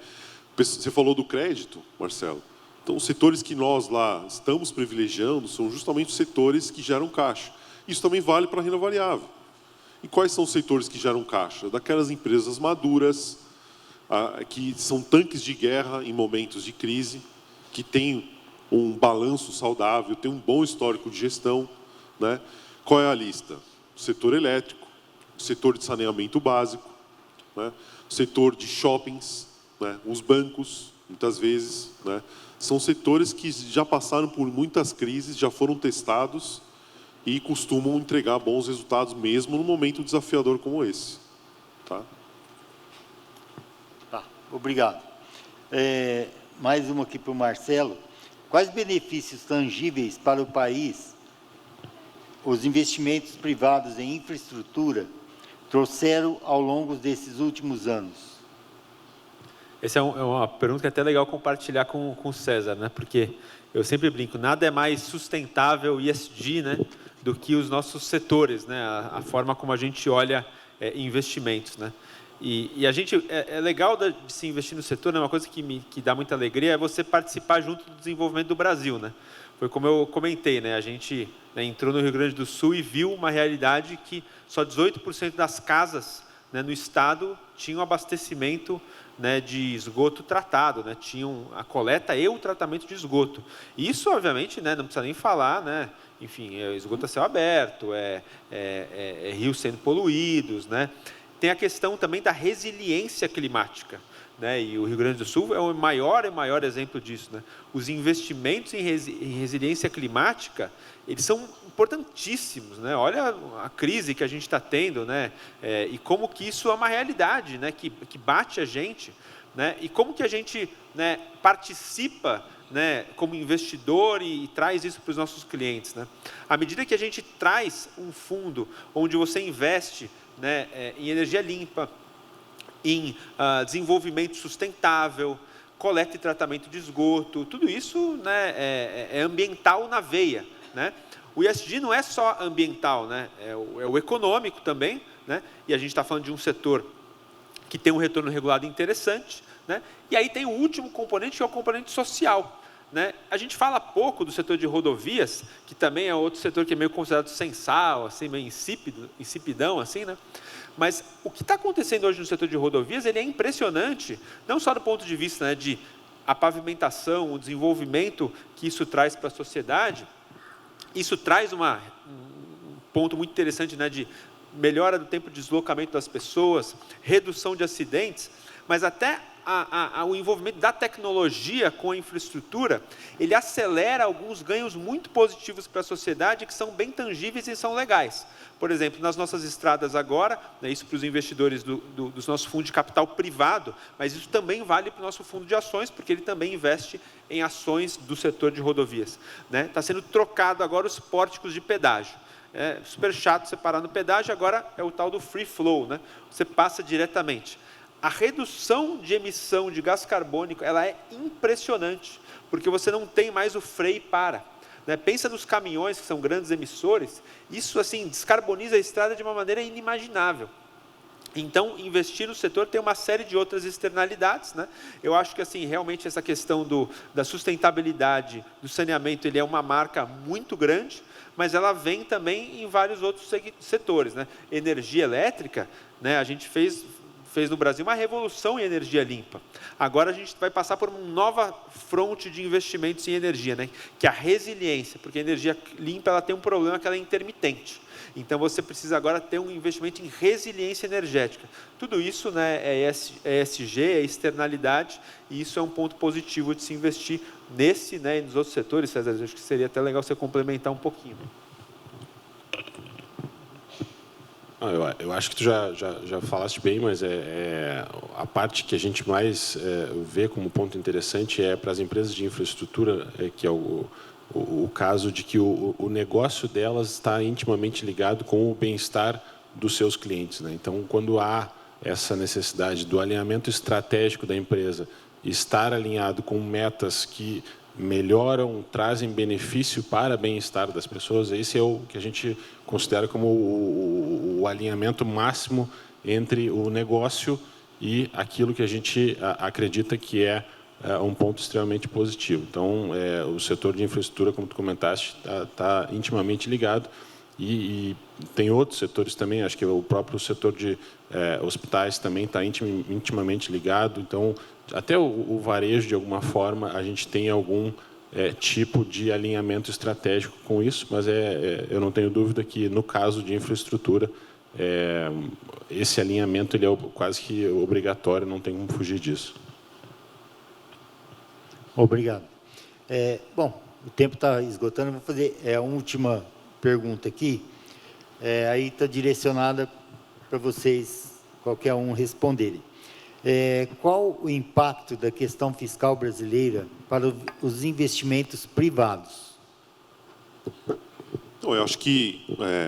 Você falou do crédito, Marcelo. Então, os setores que nós lá estamos privilegiando são justamente os setores que geram caixa. Isso também vale para a renda variável. E quais são os setores que geram caixa? Daquelas empresas maduras, que são tanques de guerra em momentos de crise, que têm um balanço saudável, tem um bom histórico de gestão, né? Qual é a lista? Setor elétrico, setor de saneamento básico, né? Setor de shoppings, né? Os bancos, muitas vezes, né? São setores que já passaram por muitas crises, já foram testados e costumam entregar bons resultados mesmo num momento desafiador como esse. Tá? Tá, obrigado. Mais uma aqui para o Marcelo. Quais benefícios tangíveis para o país os investimentos privados em infraestrutura trouxeram ao longo desses últimos anos? Essa é uma pergunta que é até legal compartilhar com o César, né? Porque eu sempre brinco, nada é mais sustentável ESG, né, do que os nossos setores, né? A forma como a gente olha investimentos, né? E a gente, é legal de se investir no setor, né? Uma coisa que dá muita alegria é você participar junto do desenvolvimento do Brasil, né? Foi como eu comentei, né? A gente, né, entrou no Rio Grande do Sul e viu uma realidade que só 18% das casas, né, no estado tinham abastecimento, né, de esgoto tratado, né? Tinham a coleta e o tratamento de esgoto. Isso, obviamente, né, não precisa nem falar, né? Enfim, esgoto a céu aberto, rios sendo poluídos, né? Tem a questão também da resiliência climática, né? E o Rio Grande do Sul é o maior exemplo disso, né? Os investimentos em resiliência climática, eles são importantíssimos, né? Olha a crise que a gente está tendo, né? E como que isso é uma realidade, né? Que bate a gente, né? E como que a gente, né, participa, né, como investidor e traz isso para os nossos clientes, né? À medida que a gente traz um fundo onde você investe, né, em energia limpa, em desenvolvimento sustentável, coleta e tratamento de esgoto, tudo isso, né, é ambiental na veia, né? O ESG não é só ambiental, né? É o econômico também, né? E a gente está falando de um setor que tem um retorno regulado interessante, né? E aí tem o último componente, que é o componente social, né? A gente fala pouco do setor de rodovias, que também é outro setor que é meio considerado sensal, assim, meio insipidão, assim, né? Mas o que está acontecendo hoje no setor de rodovias, ele é impressionante, não só do ponto de vista, né, de a pavimentação, o desenvolvimento que isso traz para a sociedade. Isso traz um ponto muito interessante, né, de melhora do tempo de deslocamento das pessoas, redução de acidentes, mas até o envolvimento da tecnologia com a infraestrutura, ele acelera alguns ganhos muito positivos para a sociedade, que são bem tangíveis e são legais. Por exemplo, nas nossas estradas agora, né, isso para os investidores dos nossos fundos de capital privado, mas isso também vale para o nosso fundo de ações, porque ele também investe em ações do setor de rodovias, né? Está sendo trocado agora os pórticos de pedágio. É super chato você parar no pedágio, agora é o tal do free flow, né? Você passa diretamente. A redução de emissão de gás carbônico, ela é impressionante, porque você não tem mais o freio e para, né? Pensa nos caminhões, que são grandes emissores, isso assim descarboniza a estrada de uma maneira inimaginável. Então, investir no setor tem uma série de outras externalidades, né? Eu acho que assim, realmente essa questão da sustentabilidade, do saneamento, ele é uma marca muito grande, mas ela vem também em vários outros setores, né? Energia elétrica, né? A gente fez no Brasil uma revolução em energia limpa. Agora a gente vai passar por uma nova fronte de investimentos em energia, né? Que é a resiliência, porque a energia limpa ela tem um problema que ela é intermitente. Então você precisa agora ter um investimento em resiliência energética. Tudo isso, né, é ESG, é externalidade, e isso é um ponto positivo de se investir nesse, né, e nos outros setores. César, acho que seria até legal você complementar um pouquinho. Eu acho que tu já falaste bem, mas a parte que a gente mais vê como ponto interessante é para as empresas de infraestrutura, que é o caso de que o negócio delas está intimamente ligado com o bem-estar dos seus clientes, né? Então, quando há essa necessidade do alinhamento estratégico da empresa estar alinhado com metas que melhoram, trazem benefício para o bem-estar das pessoas, esse é o que a gente considera como o alinhamento máximo entre o negócio e aquilo que a gente acredita que é um ponto extremamente positivo. Então, o setor de infraestrutura, como tu comentaste, está intimamente ligado, e tem outros setores também, acho que o próprio setor de hospitais também está intimamente ligado. Então, até o varejo, de alguma forma, a gente tem algum tipo de alinhamento estratégico com isso, mas eu não tenho dúvida que, no caso de infraestrutura, esse alinhamento ele é quase que obrigatório, não tem como fugir disso. Obrigado. Bom, o tempo está esgotando, vou fazer a última pergunta aqui, aí está direcionada para vocês, qualquer um, responderem. Qual o impacto da questão fiscal brasileira para os investimentos privados? Então, eu acho que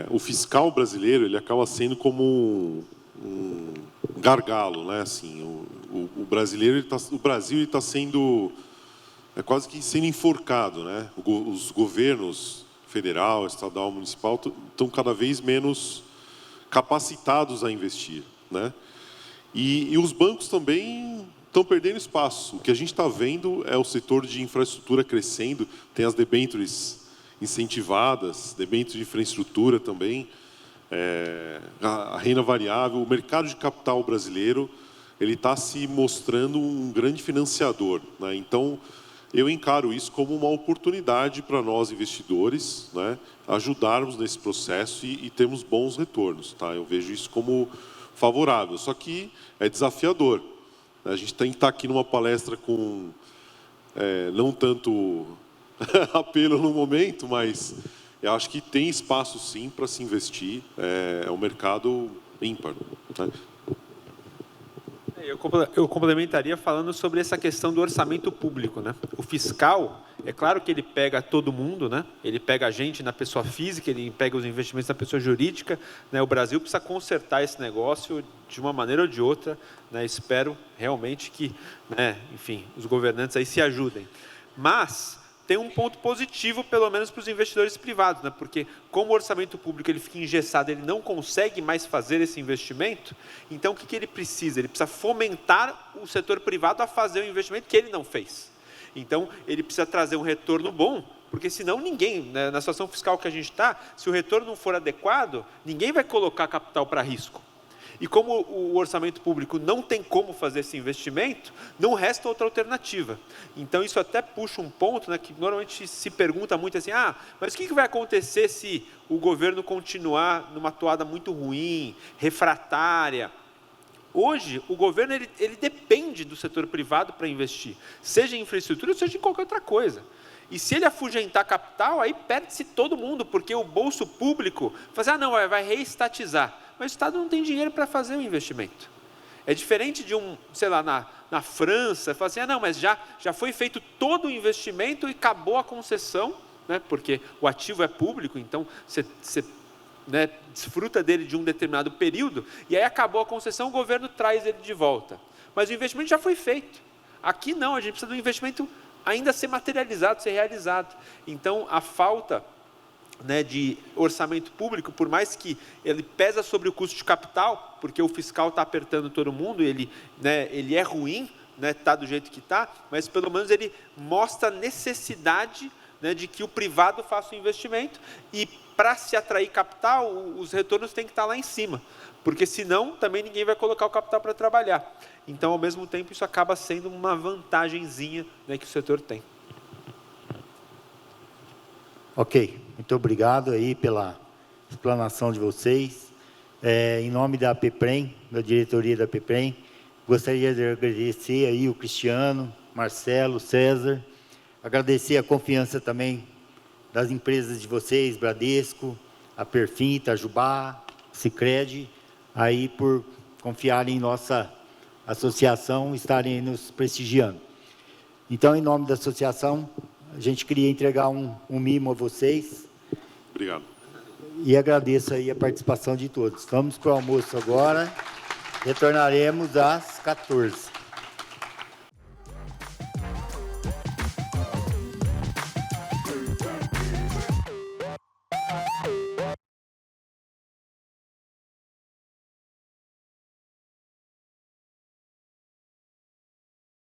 o fiscal brasileiro ele acaba sendo como um gargalo, né? Assim, o Brasil está sendo quase que sendo enforcado, né? Os governos federal, estadual, municipal estão cada vez menos capacitados a investir, né? E os bancos também estão perdendo espaço. O que a gente está vendo é o setor de infraestrutura crescendo, tem as debêntures incentivadas, debêntures de infraestrutura também, a renda variável, o mercado de capital brasileiro, ele está se mostrando um grande financiador, né? Então, eu encaro isso como uma oportunidade para nós investidores, né, ajudarmos nesse processo e termos bons retornos, tá? Eu vejo isso como favorável, só que é desafiador. A gente tem que estar aqui numa palestra com não tanto apelo no momento, mas eu acho que tem espaço sim para se investir, é um mercado ímpar, né? Eu complementaria falando sobre essa questão do orçamento público, né? O fiscal, é claro que ele pega todo mundo, né? Ele pega a gente na pessoa física, ele pega os investimentos na pessoa jurídica, né? O Brasil precisa consertar esse negócio de uma maneira ou de outra, né? Espero realmente que, né, enfim, os governantes aí se ajudem. Mas tem um ponto positivo, pelo menos para os investidores privados, né? Porque como o orçamento público ele fica engessado, ele não consegue mais fazer esse investimento, então o que ele precisa? Ele precisa fomentar o setor privado a fazer o investimento que ele não fez. Então, ele precisa trazer um retorno bom, porque senão ninguém, né, na situação fiscal que a gente está, se o retorno não for adequado, ninguém vai colocar capital para risco. E como o orçamento público não tem como fazer esse investimento, não resta outra alternativa. Então, isso até puxa um ponto, né, que normalmente se pergunta muito assim, mas o que vai acontecer se o governo continuar numa toada muito ruim, refratária? Hoje, o governo ele depende do setor privado para investir, seja em infraestrutura, seja em qualquer outra coisa. E se ele afugentar capital, aí perde-se todo mundo, porque o bolso público faz, vai reestatizar. Mas o Estado não tem dinheiro para fazer o investimento. É diferente de sei lá, na França, fala assim, mas já foi feito todo o investimento e acabou a concessão, né, porque o ativo é público, então você né, desfruta dele de um determinado período, e aí acabou a concessão, o governo traz ele de volta. Mas o investimento já foi feito. Aqui não, a gente precisa do investimento ainda ser materializado, ser realizado. Então, a falta, né, de orçamento público, por mais que ele pesa sobre o custo de capital, porque o fiscal está apertando todo mundo, ele é ruim, né, está do jeito que está, mas pelo menos ele mostra a necessidade, né, de que o privado faça o investimento, e para se atrair capital, os retornos têm que estar lá em cima, porque senão também ninguém vai colocar o capital para trabalhar. Então, ao mesmo tempo, isso acaba sendo uma vantagenzinha, né, que o setor tem. Ok, muito obrigado aí pela explanação de vocês. Em nome da APPREM, da diretoria da APPREM, gostaria de agradecer aí o Cristiano, Marcelo, César, agradecer a confiança também das empresas de vocês, Bradesco, a Perfin, Itajubá, Sicredi, aí por confiarem em nossa associação, estarem nos prestigiando. Então, em nome da associação, a gente queria entregar um mimo a vocês. Obrigado. E agradeço aí a participação de todos. Vamos para o almoço agora. Retornaremos às 14h.